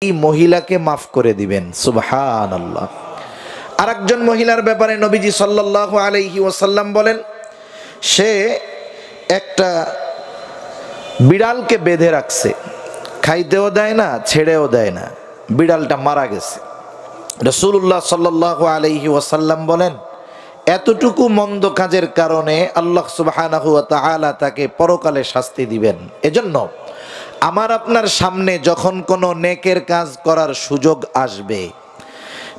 এই মহিলাকে মাফ করে দিবেন। সুবহানাল্লাহ। আরেকজন মহিলার ব্যাপারে নবীজি সাল্লাল্লাহু আলাইহি ওয়াসাল্লাম বলেন, সে একটা বিড়ালকে বেঁধে রাখছে, খাইতেও দেয় না, ছেড়েও দেয় না, বিড়ালটা মারা গেছে। রাসূলুল্লাহ সাল্লাল্লাহু আলাইহি ওয়াসাল্লাম বলেন, এতটুকু মন্দ কাজের কারণে আল্লাহ সুবহানাহু ওয়া তাআলা তাকে পরকালে শাস্তি দিবেন। এজন্য আমার আপনার সামনে যখন কোনো নেকের কাজ করার সুযোগ আসবে,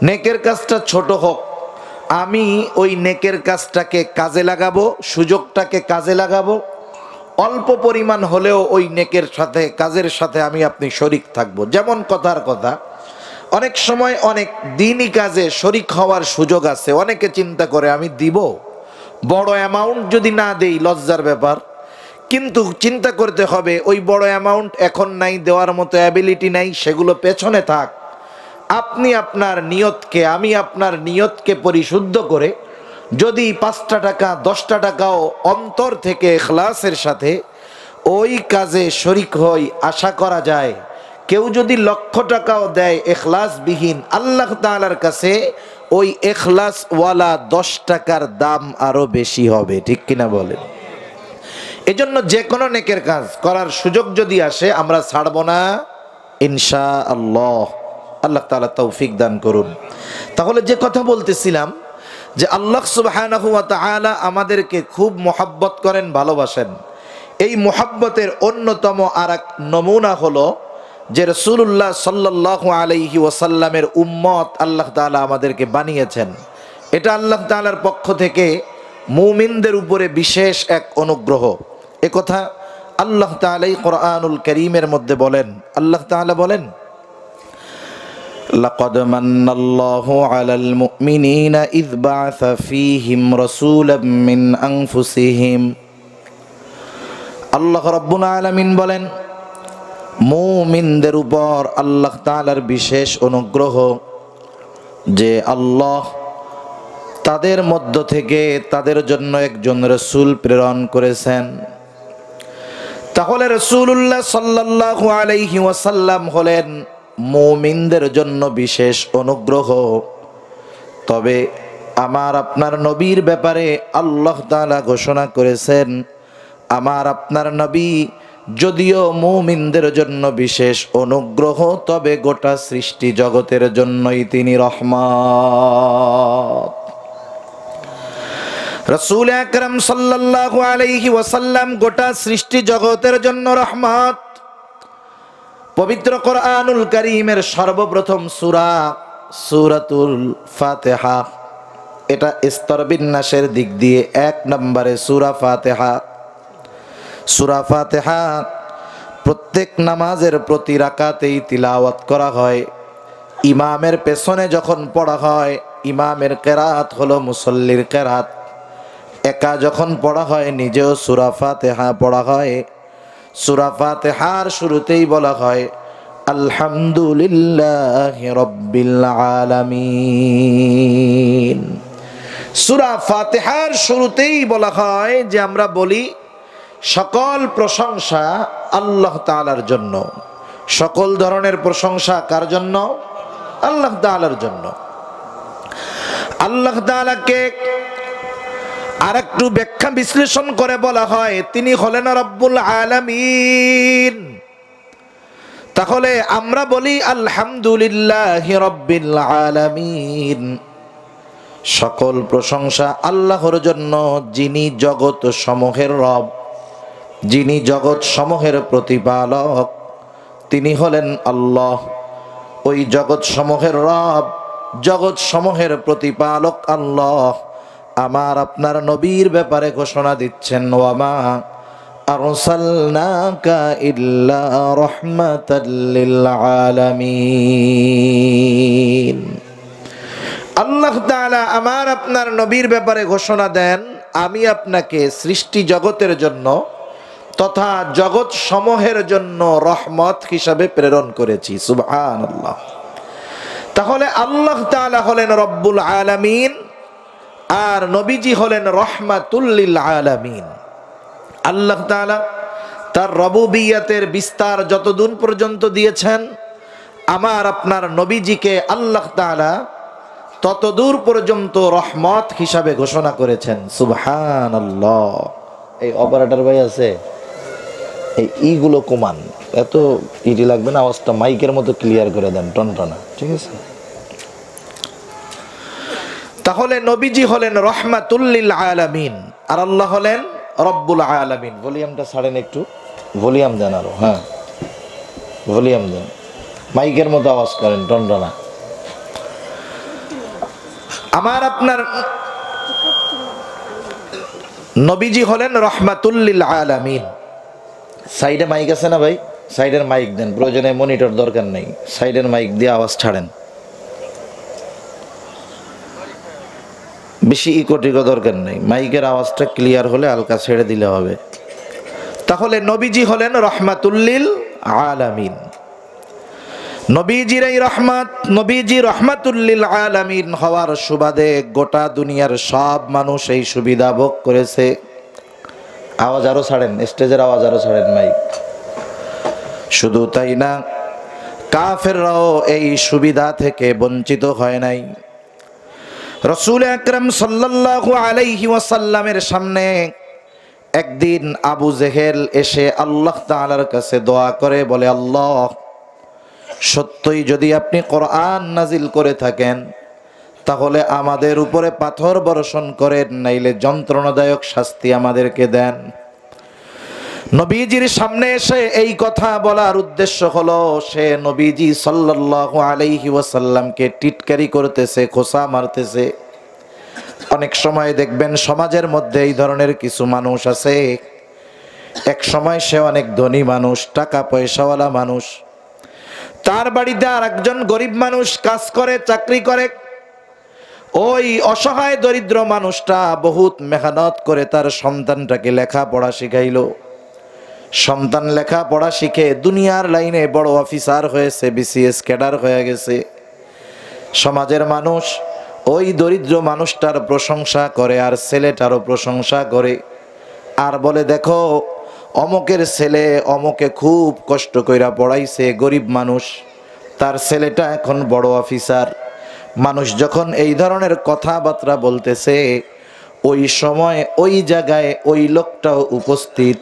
নেকের কাজটা ছোট হোক, আমি ওই নেকের কাজটাকে কাজে লাগাবো, সুযোগটাকে কাজে লাগাবো। অল্প পরিমাণ হলেও ওই নেকের সাথে, কাজের সাথে আমি আপনি শরিক থাকবো। যেমন কথার কথা, অনেক সময় অনেক দিনই কাজে শরিক হওয়ার সুযোগ আছে। অনেকে চিন্তা করে আমি দিব, বড় অ্যামাউন্ট যদি না দেই লজ্জার ব্যাপার। কিন্তু চিন্তা করতে হবে, ওই বড় অ্যামাউন্ট এখন নাই, দেওয়ার মতো অ্যাবিলিটি নাই, সেগুলো পেছনে থাক। আপনি আপনার নিয়তকে, আমি আপনার নিয়তকে পরিশুদ্ধ করে যদি 5টা টাকা 10টা টাকাও অন্তর থেকে ইখলাসের সাথে ওই কাজে শরিক হই, আশা করা যায় কেউ যদি 1,00,000 টাকাও দেয় ইখলাসবিহীন, আল্লাহ তাআলার কাছে ওই ইখলাসওয়ালা 10 টাকার দাম আরো বেশি হবে। ঠিক কিনা বলেন? এজন্য যে কোনো নেকের কাজ করার সুযোগ যদি আসে আমরা ছাড়ব না ইনশাআল্লাহ। আল্লাহ তাআলা তৌফিক দান করুন। তাহলে যে কথা বলতেছিলাম যে আল্লাহ সুবহানাহু ওয়া তাআলা আমাদেরকে খুব মোহাব্বত করেন, ভালোবাসেন। এই মোহাব্বতের অন্যতম আরেক নমুনা হলো যে রাসূলুল্লাহ সাল্লাল্লাহু আলাইহি ওয়াসাল্লামের উম্মত আল্লাহ তাআলা আমাদেরকে বানিয়েছেন। এটা আল্লাহ তাআলার পক্ষ থেকে মুমিনদের উপরে বিশেষ এক অনুগ্রহ। এ কথা আল্লাহ তাআলা কোরআনুল কারীমের মধ্যে বলেন। আল্লাহ তাআলা বলেন, লাকাদ মান্নাল্লাহু আলাল মুমিনিনা ইয বা'আসা ফীহিম রাসূলাম মিন আনফুসিহিম। আল্লাহ রাব্বুল আলামিন বলেন, মুমিনদের উপর আল্লাহ তাআলার বিশেষ অনুগ্রহ যে আল্লাহ তাদের মধ্য থেকে তাদের জন্য একজন রাসূল প্রেরণ করেছেন। তাহলে রাসূলুল্লাহ সাল্লাল্লাহু আলাইহি ওয়াসাল্লাম হলেন মুমিনদের জন্য বিশেষ অনুগ্রহ। তবে আমার আপনার নবীর ব্যাপারে আল্লাহ তাআলা ঘোষণা করেছেন, আমার আপনার নবী যদিও মুমিনদের জন্য বিশেষ অনুগ্রহ, তবে গোটা সৃষ্টি জগতের জন্যই তিনি রহমত। রাসূল আকরাম সাল্লাল্লাহু আলাইহি ওয়াসাল্লাম গোটা সৃষ্টি জগতের জন্য রহমত। পবিত্র কোরআনুল কারীমের সর্বপ্রথম সূরা সূরাতুল ফাতিহা। এটা স্তর বিন্যাসের দিক দিয়ে 1 নম্বরে সূরা ফাতিহা। সূরা ফাতিহা প্রত্যেক নামাজের প্রতি রাকাতেই তিলাওয়াত করা হয়। ইমামের পেছনে যখন পড়া হয়, ইমামের কেরাত হলো মুসল্লির কেরাত। একা যখন পড়া হয়, নিজেও সূরা ফাতিহা পড়া হয়। সূরা ফাতিহার শুরুতেই বলা হয় আলহামদুলিল্লাহি রাব্বিল আলামিন। সূরা ফাতিহার শুরুতেই বলা হয় যে আমরা বলি সকল প্রশংসা আল্লাহ তাআলার জন্য। সকল ধরনের প্রশংসা কার জন্য? আল্লাহ তাআলার জন্য। আল্লাহ তাআলাকে আরেকটু ব্যাখ্যা বিশ্লেষণ করে বলা হয় তিনি হলেন রব্বুল আলামিন। তাহলে আমরা বলি আলহামদুলিল্লাহি রাব্বিল আলামিন। সকল প্রশংসা আল্লাহর জন্য, যিনি জগৎ সমূহের রব, যিনি জগৎ সমূহের প্রতিপালক, তিনি হলেন আল্লাহ। ওই জগৎ সমূহের রব, জগৎ সমূহের প্রতিপালক আল্লাহ আমার আপনার নবীর ব্যাপারে ঘোষণা দিচ্ছেন, ওয়ামা আরসালনাকা ইল্লা রাহমাতাল লিল আলামিন। আল্লাহ তাআলা আমার আপনার নবীর ব্যাপারে ঘোষণা দেন, আমি আপনাকে সৃষ্টি জগতের জন্য তথা জগৎ সমূহের জন্য রহমত হিসাবে প্রেরণ করেছি। সুবহানাল্লাহ। তাহলে আল্লাহ তাআলা হলেন রব্বুল আলামিন আর নবীজি হলেন রহমাতুল লিল আলামিন। আল্লাহ তাআলা তার রবুবিয়তের বিস্তার যতদূর পর্যন্ত দিয়েছেন আমার আপনার নবীজিকে আল্লাহ তাআলা ততদূর পর্যন্ত রহমত হিসাবে ঘোষণা করেছেন। সুবহানাল্লাহ। এই অপারেটর ভাই আছে, এই ইগুলো কমান, এত ইটি লাগবে না, আওয়াজটা মাইকের মতো ক্লিয়ার করে দেন, টনটনা, ঠিক আছে? তাহলে নবীজি হলেন রহমাতুল লিল আলামিন, আর আল্লাহ হলেন রব্বুল আলামিন। ভলিউমটা ছাড়েন একটু, ভলিউম দেন আরো, হ্যাঁ ভলিউম দেন, মাইকের মতো আওয়াজ করেন, টনটনা। আমার আপনার নবীজি হলেন রহমাতুল লিল আলামিন। সাইডে মাইক আছে না ভাই? সাইডের মাইক দেন, প্রয়োজনে মনিটর দরকার নেই, সাইডের মাইক দিয়ে আওয়াজ ছাড়েন, বেশি ইকো টিকো দরকার নেই, মাইকের আওয়াজটা ক্লিয়ার হলে হালকা ছেড়ে দিলে হবে। তাহলে নবীজি হলেন রহমাতুল লিল আলামিন। নবীজির এই রহমত, নবীজি রহমাতুল লিল আলামিন হওয়ার সুবাদে গোটা দুনিয়ার সব মানুষ এই সুবিধা ভোগ করেছে। আওয়াজ আরো ছাড়েন, স্টেজের আওয়াজ আরো ছাড়েন মাইক। শুধু তাই না, কাফেররাও এই সুবিধা থেকে বঞ্চিত হয় নাই। রাসূল আকরাম সাল্লাল্লাহু আলাইহি ওয়াসাল্লামের সামনে একদিন আবু জেহেল এসে আল্লাহ তাআলার কাছে দোয়া করে বলে, আল্লাহ, সত্যই যদি আপনি কোরআন নাজিল করে থাকেন তাহলে আমাদের উপরে পাথর বর্ষণ করেন, নাইলে যন্ত্রণাদায়ক শাস্তি আমাদেরকে দেন। নবীজির সামনে এসে এই কথা বলার উদ্দেশ্য হলো সে নবীজি সাল্লাল্লাহু আলাইহি ওয়াসাল্লামকে টিটকারি করতেছে, খোঁচা মারতেছে। অনেক সময় দেখবেন সমাজের মধ্যে এই ধরনের কিছু মানুষ আছে, এক সময় সে অনেক ধনী মানুষ, টাকা পয়সাওয়ালা মানুষ, তার বাড়িতে আর একজন গরিব মানুষ কাজ করে, চাকরি করে। ওই অসহায় দরিদ্র মানুষটা বহুত মেহনত করে তার সন্তানটাকে লেখাপড়া শিখাইলো। সন্তান লেখাপড়া শিখে দুনিয়ার লাইনে বড় অফিসার হয়েছে, বিসিএস ক্যাডার হয়ে গেছে। সমাজের মানুষ ওই দরিদ্র মানুষটার প্রশংসা করে, আর ছেলেটারও প্রশংসা করে, আর বলে, দেখো অমুকের ছেলে অমুকে খুব কষ্ট কইরা পড়াইছে, গরিব মানুষ, তার ছেলেটা এখন বড় অফিসার। মানুষ যখন এই ধরনের কথাবার্তা বলতেছে, ওই সময় ওই জায়গায় ওই লোকটাও উপস্থিত,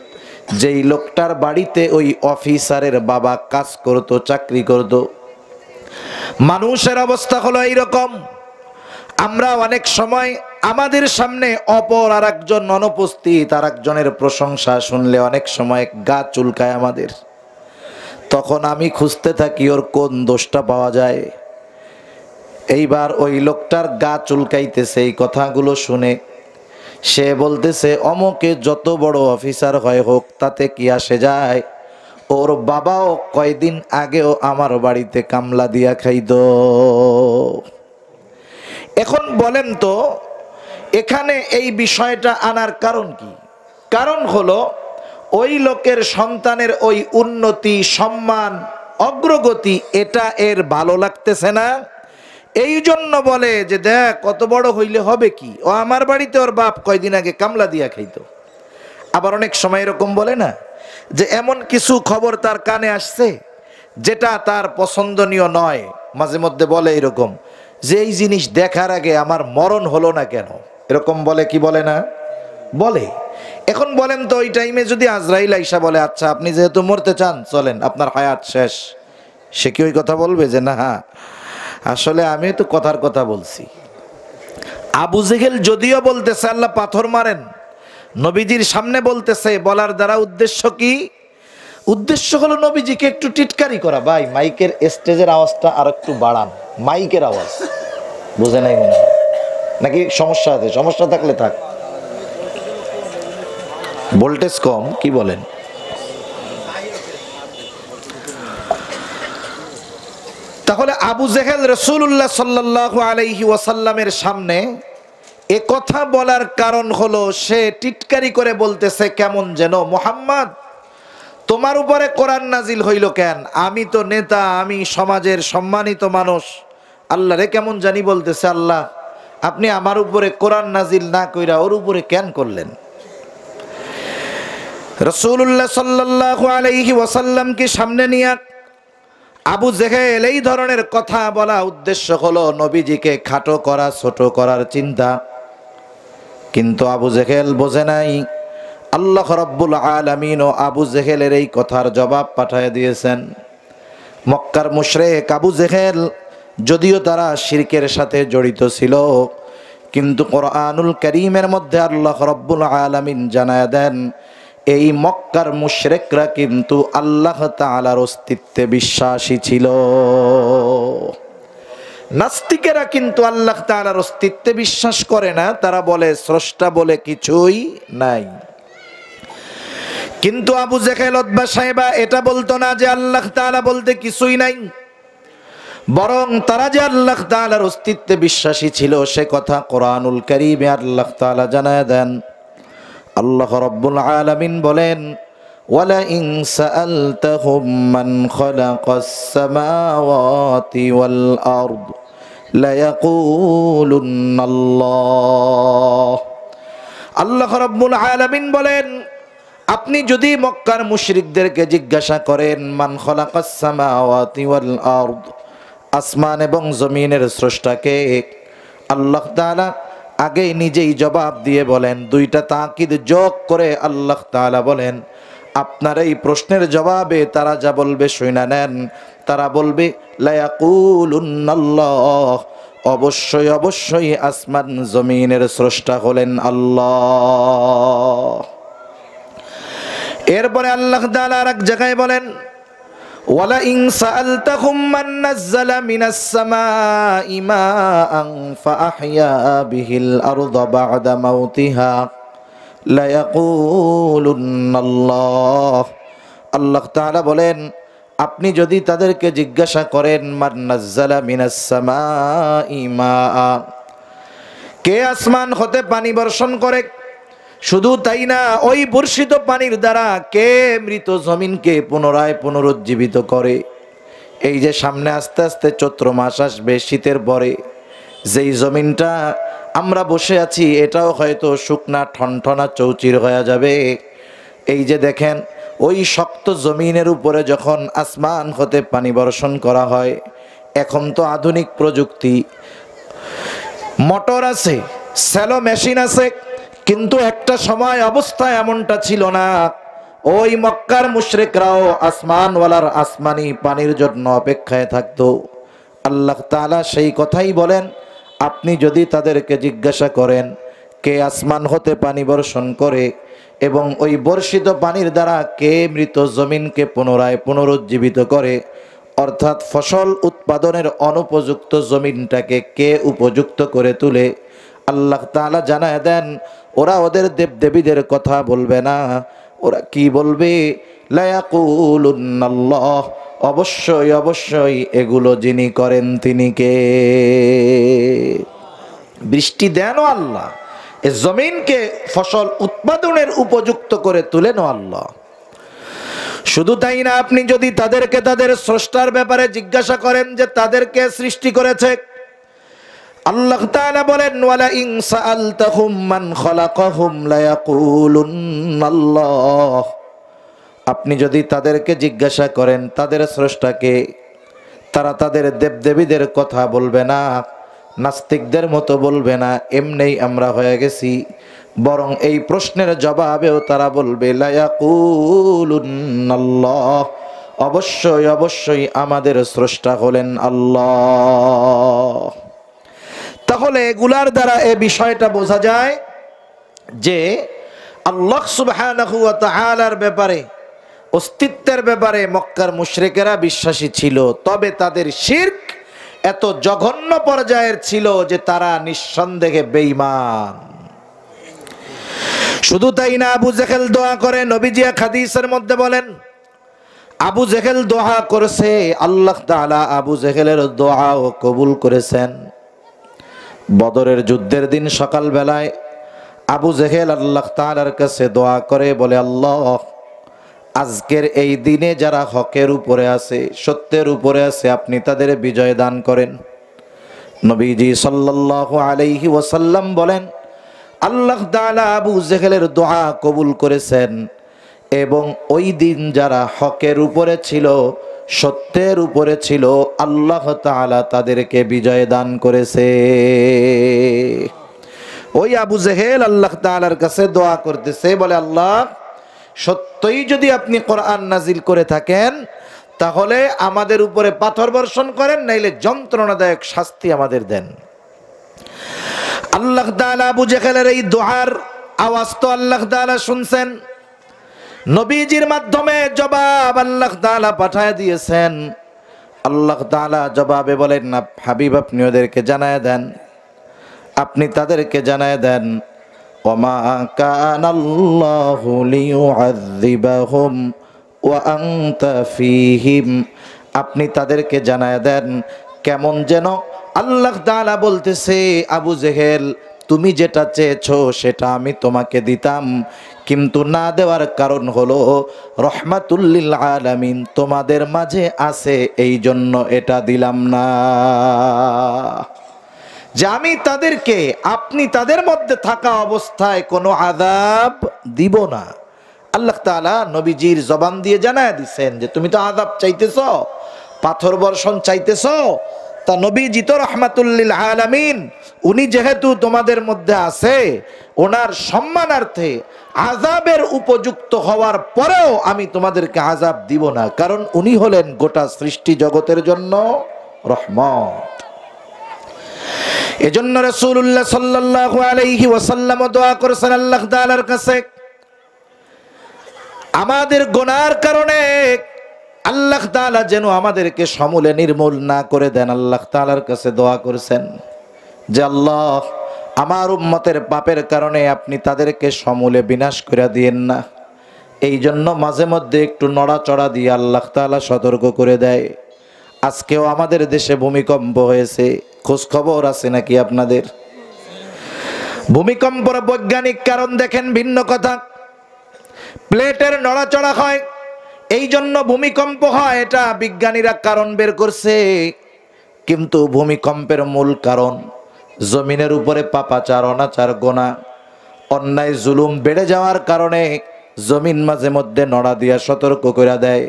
যেই লোকটার বাড়িতে ওই অফিসারের বাবা কাজ করত, চাকরি করত। মানুষের অবস্থা হলো এইরকম। আমরা অনেক সময় আমাদের সামনে অপর আর একজন অনুপস্থিত আর একজনের প্রশংসা শুনলে অনেক সময় গা চুলকায় আমাদের। তখন আমি খুঁজতে থাকি ওর কোন দোষটা পাওয়া যায়। এইবার ওই লোকটার গা চুলকাইতেছে এই কথাগুলো শুনে। সে বলতেছে, অমুকে যত বড় অফিসার হয় হোক, তাতে কি আসে যায়? ওর বাবাও কয়দিন আগেও আমার বাড়িতে কামলা দিয়া খাইতো। এখন বলেন তো, এখানে এই বিষয়টা আনার কারণ কি? কারণ হলো ওই লোকের সন্তানের ওই উন্নতি, সম্মান, অগ্রগতি, এটা এর ভালো লাগতেছে না। এই জন্য বলে যে, দেখ কত বড় হইলে হবে কি, ও আমার বাড়িতে ওর বাপ কয়দিন আগে কামলা দিয়া খাইতো। আবার অনেক সময় এরকম বলে না, যে এমন কিছু খবর তার কানে আসছে যেটা তার পছন্দনীয় নয়। মাঝে মধ্যে বলে এরকম যে, এই জিনিস দেখার আগে আমার মরণ হলো না কেন, এরকম বলে কি বলে না? বলে। এখন বলেন তো, ওই টাইমে যদি আজরাইল আইসা বলে, আচ্ছা আপনি যেহেতু মরতে চান, চলেন আপনার হায়াত শেষ, সে কি ওই কথা বলবে যে না আসলে আমি তো কথার কথা বলছি? আবু জেহেল যদিও বলতেছে আল্লাহ পাথর মারেন, নবীজির সামনে বলতেছে, বলার দ্বারা উদ্দেশ্য কি? উদ্দেশ্য হলো নবীজিকে একটু টিটকারি করা। ভাই মাইকের স্টেজের আওয়াজটা আর একটু বাড়ান, মাইকের আওয়াজ বুঝে নাই মনে হয়, নাকি সমস্যা আছে? সমস্যা থাকলে থাক, ভোল্টেজ কম, কি বলেন? তাহলে আবু জেহেল রাসূলুল্লাহ সাল্লাল্লাহু আলাইহি ওয়াসাল্লামের সামনে এ কথা বলার কারণ হলো সে টিটকারি করে বলতেছে, কেমন যেন, মুহাম্মদ তোমার উপরে কোরআন নাজিল হইল কেন? আমি তো নেতা, আমি সমাজের সম্মানিত মানুষ, আল্লাহ রে কেমন জানি বলতেছে, আল্লাহ আপনি আমার উপরে কোরআন নাজিল না কইরা ওর উপরে কেন করলেন? রাসূলুল্লাহ সাল্লাল্লাহু আলাইহি ওয়াসাল্লামকে সামনে নিয়ে আবু জেহেল এই ধরনের কথা বলা উদ্দেশ্য হলো নবীজিকে খাটো করা, ছোট করার চিন্তা। কিন্তু আবু জেহেল বোঝে নাই আল্লাহ রাব্বুল আলামিন ও আবু জেহেলের এই কথার জবাব পাঠিয়ে দিয়েছেন। মক্কার মুশরিক আবু জেহেল যদিও তারা শিরকের সাথে জড়িত ছিল, কিন্তু কোরআনুল কারীমের মধ্যে আল্লাহ রাব্বুল আলামিন জানায় দেন এই মক্কার মুশরিকরা কিন্তু আল্লাহ তাআলার অস্তিত্বে বিশ্বাসী ছিল। নাস্তিকেরা কিন্তু আল্লাহ তাআলার অস্তিত্বে বিশ্বাস করে না, তারা বলে স্রষ্টা বলে কিছুই নাই। কিন্তু আবু জেহেল, উতবা, সাইবা এটা বলতো না যে আল্লাহ তাআলা বলতে কিছুই নাই, বরং তারা যে আল্লাহ তাআলার অস্তিত্বে বিশ্বাসী ছিল সে কথা কোরআনুল কারীমে আল্লাহ তাআলা জানায় দেন। আল্লাহ রাব্বুল আলামিন বলেন, ওয়ালা ইন সাআলতাহুম মান খালাকাস সামাওয়াতি ওয়াল আরদ লা ইয়াকুলুন্নাল্লাহ। আল্লাহ রাব্বুল আলামিন বলেন, আপনি যদি মক্কার মুশরিকদেরকে জিজ্ঞাসা করেন মান খালাকাস সামাওয়াতি ওয়াল আরদ, আসমান এবং জমিনের স্রষ্টাকে, আল্লাহ তাআলা আগে নিজেই জবাব দিয়ে বলেন, দুইটা তাকিদ যোগ করে আল্লাহ তাআলা বলেন, আপনার এই প্রশ্নের জবাবে তারা যা বলবে শুনে নেন। তারা বলবে লা ইয়াকুলুন্নাল্লাহ, অবশ্যই অবশ্যই আসমান জমিনের স্রষ্টা হলেন আল্লাহ। এরপরে আল্লাহ তাআলা আর এক জায়গায় বলেন, ওয়ালা ইন সাআলতাহুম মান নাযালা মিনাস সামাই মাআন ফাআহইয়া বিহিল আরদা বা'দা মাউতিহা লা ইয়াকুলুন্নাল্লাহ। আল্লাহ তাআলা বলেন, আপনি যদি তাদেরকে জিজ্ঞাসা করেন মান নাযালা মিনাস সামাই মাআ, কে আসমান হতে পানি বর্ষণ করে, শুধু তাই না ওই বর্ষিত পানির দ্বারা কে মৃত জমিনকে পুনরায় পুনরুজ্জীবিত করে। এই যে সামনে আস্তে আস্তে চৈত্র মাস আসবে, শীতের পরে যেই জমিনটা আমরা বসে আছি এটাও হয়তো শুকনা ঠনঠনা চৌচির হয়ে যাবে। এই যে দেখেন ওই শক্ত জমিনের উপরে যখন আসমান হতে পানি বর্ষণ করা হয়, এখন তো আধুনিক প্রযুক্তি, মোটর আছে, স্যালো মেশিন আছে, কিন্তু একটা সময় অবস্থা এমনটা ছিল না। ওই মক্কার মুশরিকরাও আসমানওয়ালার আসমানি পানির জন্য অপেক্ষায় থাকতো। আল্লাহ তাআলা সেই কথাই বলেন, আপনি যদি তাদেরকে জিজ্ঞাসা করেন কে আসমান হতে পানি বর্ষণ করে এবং ওই বর্ষিত পানির দ্বারা কে মৃত জমিনকে পুনরায় পুনরুজ্জীবিত করে, অর্থাৎ ফসল উৎপাদনের অনুপযুক্ত জমিনটাকে কে উপযুক্ত করে তুলে, আল্লাহ তাআলা জানায় দেন ওরা ওদের দেবদেবীদের কথা বলবে না, ওরা কি বলবে, লা ইয়াকুলুন্নাল্লাহ, অবশ্যই অবশ্যই এগুলো যিনি করেন তিনি কে। বৃষ্টি দেনও আল্লাহ, এ জমিনকে ফসল উৎপাদনের উপযুক্ত করে তুলেনও আল্লাহ। শুধু তাই না, আপনি যদি তাদেরকে তাদের স্রষ্টার ব্যাপারে জিজ্ঞাসা করেন যে তাদেরকে সৃষ্টি করেছে, আল্লাহ তাআলা বলেন, ওয়ালা ইন সাআলতাহুম মান খালাকাহুম লা ইয়াকুলুন্নাল্লাহ। আপনি যদি তাদেরকে জিজ্ঞাসা করেন তাদের স্রষ্টাকে, তারা তাদের দেবদেবীদের কথা বলবে না, নাস্তিকদের মতো বলবে না এমনিই আমরা হয়ে গেছি, বরং এই প্রশ্নের জবাবেও তারা বলবে লা ইয়াকুলুন্নাল্লাহ, অবশ্যই অবশ্যই আমাদের স্রষ্টা হলেন আল্লাহ। তাহলে এগুলার দ্বারা এই বিষয়টা বোঝা যায় যে আল্লাহ সুবহানাহু ওয়া তাআলার ব্যাপারে, অস্তিত্বের ব্যাপারে মক্কার মুশরিকেরা বিশ্বাসী ছিল, তবে তাদের শিরক এত জঘন্য পর্যায়ের ছিল যে তারা নিঃসন্দেহে বেঈমান। শুধু তাই না, আবু জেহেল দোয়া করে, নবীজি এক হাদিসের মধ্যে বলেন আবু জেহেল দোয়া করেছে, আল্লাহ তাআলা আবু জেহেলের দোয়াও কবুল করেছেন। বদরের যুদ্ধের দিন সকাল বেলায় আবু জেহেল আল্লাহ তাআলার কাছে দোয়া করে, বলে আল্লাহ, আজকের এই দিনে যারা হকের উপরে আছে, সত্যের উপরে আছে, আপনি তাদের বিজয় দান করেন। নবীজি সাল্লাল্লাহু আলাইহি ওয়াসাল্লাম বলেন, আল্লাহ তাআলা আবু জেহেলের দোয়া কবুল করেছেন এবং ওই দিন যারা হকের উপরে ছিল সত্যের উপরে ছিল, আল্লাহ তাআলা তাদেরকে বিজয় দান করেছে। ওই আবু জেহেল আল্লাহ তাআলার কাছে দোয়া করতেছে, বলে আল্লাহ সত্যই যদি আপনি কোরআন নাজিল করে থাকেন তাহলে আমাদের উপরে পাথর বর্ষণ করেন, নাইলে যন্ত্রণাদায়ক শাস্তি আমাদের দেন। আল্লাহ তাআলা আবু জেহেলের এই দোয়ার আওয়াজ তো আল্লাহ তাআলা শুনছেন, নবীজির মাধ্যমে জবাব আল্লাহ তাআলা পাঠায় দিয়েছেন। আল্লাহ তাআলা জবাবে বলেন, না হাবিব আপনি ওদেরকে জানায় দেন, আপনি তাদেরকে জানায় দেন, ওমা কানাল্লাহু লিয়ুআযযিবাহুম ওয়া আনতা ফীহিম। আপনি তাদেরকে জানায় দেন, কেমন যেন আল্লাহ তাআলা বলতেছে, আবু জেহেল তুমি যেটা চেয়েছো সেটা আমি তোমাকে দিতাম, কিন্তু না দেওয়ার কারণ হলো রহমাতুল লিল আলামিন তোমাদের মাঝে আছে, এই জন্য এটা দিলাম না। যে আমি তাদেরকে আপনি তাদের মধ্যে থাকা অবস্থায় কোনো আযাব দিব না। আল্লাহ তাআলা নবীজির জবান দিয়ে জানায় দিচ্ছেন যে তুমি তো আযাব চাইতেছো, পাথর বর্ষণ চাইতেছো, তা নবীজি তো রহমাতুল লিল আলামিন, উনি যেহেতু তোমাদের মধ্যে আছে, ওনার সম্মানার্থে আযাবের উপযুক্ত হওয়ার পরেও আমি তোমাদেরকে আযাব দিব না, কারণ উনি হলেন গোটা সৃষ্টি জগতের জন্য রহমত। এজন্য রাসূলুল্লাহ সাল্লাল্লাহু আলাইহি ওয়াসাল্লাম দোয়া করেছেন আল্লাহ তাআলার কাছে, আমাদের গুনার কারণে আল্লাহ তাআলা যেন আমাদেরকে সমূলে নির্মূল না করে দেন। আল্লাহ তাআলার কাছে দোয়া করেছেন যে আল্লাহ আমার উম্মতের পাপের কারণে আপনি তাদেরকে সমূলে বিনাশ করে দিয়েন না। এই জন্য মাঝে মধ্যে একটু নড়াচড়া দিয়ে আল্লাহ তাআলা সতর্ক করে দেয়। আজকেও আমাদের দেশে ভূমিকম্প হয়েছে, খোঁজ খবর আছে নাকি আপনাদের? ভূমিকম্পের বৈজ্ঞানিক কারণ দেখেন ভিন্ন কথা, প্লেটের নড়াচড়া হয় এই জন্য ভূমিকম্প হয়, এটা বিজ্ঞানীরা কারণ বের করছে। কিন্তু ভূমিকম্পের মূল কারণ জমিনের উপরে পাপাচার, অনাচার, গোনা, অন্যায়, জুলুম বেড়ে যাওয়ার কারণে জমিন মাঝে মধ্যে নড়া দিয়া সতর্ক করে দেয়।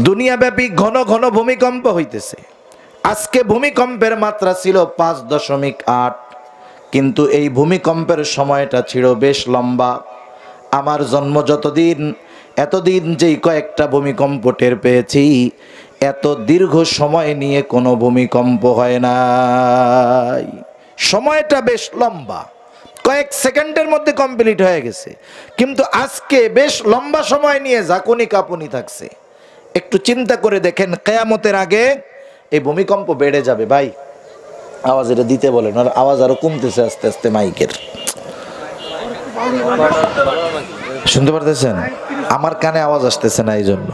দুনিয়াব্যাপী ঘন ঘন ভূমিকম্প হইতেছে। আজকে ভূমিকম্পের মাত্রা ছিল 5.8, কিন্তু এই ভূমিকম্পের সময়টা ছিল বেশ লম্বা। আমার জন্ম যতদিন, এতদিন যেই কয়েকটা ভূমিকম্প টের পেয়েছি, এত দীর্ঘ সময় নিয়ে কোনো ভূমিকম্প হয় নাই। সময়টা বেশ লম্বা, কয়েক সেকেন্ডের মধ্যে কমপ্লিট হয়ে গেছে, কিন্তু আজকে বেশ লম্বা সময় নিয়ে ঝাঁকুনি কাঁপুনি থাকছে। একটু চিন্তা করে দেখেন, কিয়ামতের আগে এই ভূমিকম্প বেড়ে যাবে। ভাই আওয়াজ এটা দিতে বলেন, আর আওয়াজ আরো কমতেছে আস্তে আস্তে মাইকের, শুনতে পারতেছেন? আমার কানে আওয়াজ আসতেছে না, এই জন্য।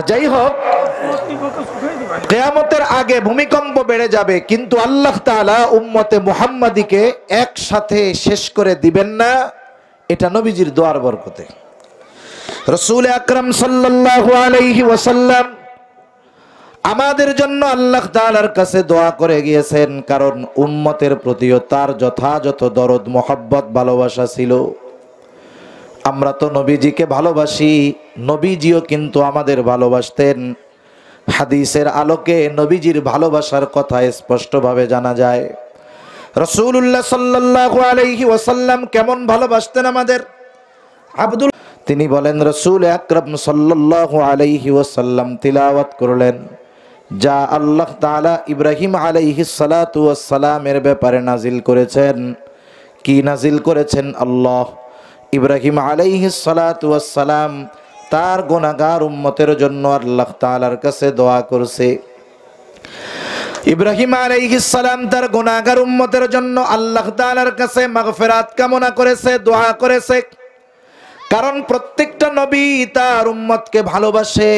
যাই হোক, কিয়ামতের আগে ভূমিকম্প বেড়ে যাবে, কিন্তু আল্লাহ তাআলা উম্মতে মুহাম্মাদিকে একসাথে শেষ করে দিবেন না, এটা নবীজির দোয়ার বরকতে। রাসূল আকরাম সাল্লাল্লাহু আলাইহি ওয়াসাল্লাম আমাদের জন্য আল্লাহ তাআলার কাছে দোয়া করে গিয়েছেন, কারণ উম্মতের প্রতিও তার যথাযথ দরদ, মোহাব্বত, ভালোবাসা ছিল। আমরা তো নবীজিকে ভালোবাসি, নবীজিও কিন্তু আমাদের ভালোবাসতেন। হাদিসের আলোকে নবীজির ভালোবাসার কথা স্পষ্টভাবে জানা যায়। রাসূলুল্লাহ সাল্লাল্লাহু আলাইহি ওয়াসাল্লাম কেমন ভালোবাসতেন আমাদের? তিনি বলেন, রাসূল আকরাম সাল্লাল্লাহু আলাইহি ওয়াসাল্লাম তিলাওয়াত করলেন, যা আল্লাহ তাআলা ইব্রাহিম আলাইহিস সালাতু ওয়াস সালামের ব্যাপারে নাজিল করেছেন। কি নাজিল করেছেন? আল্লাহ ইব্রাহিম আলাইহিস সালাতু ওয়াস সালাম তার গুনাহগার উম্মতের জন্য আল্লাহ তাআলার কাছে দোয়া করছে। ইব্রাহিম আলাইহিস সালাম তার গুনাহগার উম্মতের জন্য আল্লাহ তাআলার কাছে মাগফিরাত কামনা করেছে, দোয়া করেছে। কারণ প্রত্যেকটা নবী তার উম্মতকে ভালোবাসে।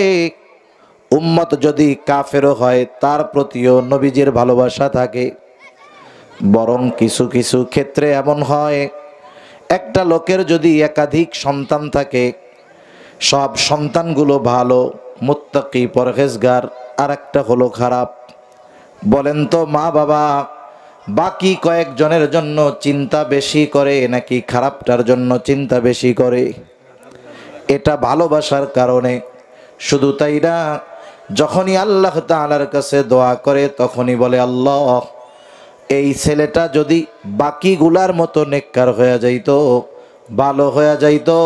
উম্মত যদি কাফেরও হয়, তার প্রতিও নবীজির ভালোবাসা থাকে। বরং কিছু কিছু ক্ষেত্রে এমন হয়, একটা লোকের যদি একাধিক সন্তান থাকে, সব সন্তানগুলো ভালো, মুত্তাকি, পরহেজগার, আর একটা হলো খারাপ। বলেন তো মা বাবা বাকি কয়েকজনের জন্য চিন্তা বেশি করে নাকি খারাপটার জন্য চিন্তা বেশি করে? এটা ভালোবাসার কারণে। শুধু তাই না, যখনই আল্লাহ তাআলার কাছে দোয়া করে তখনই বলে, আল্লাহ এই ছেলেটা যদি বাকিগুলার মতো নেককার হয়ে যাইতো, ভালো হয়ে যাইতো,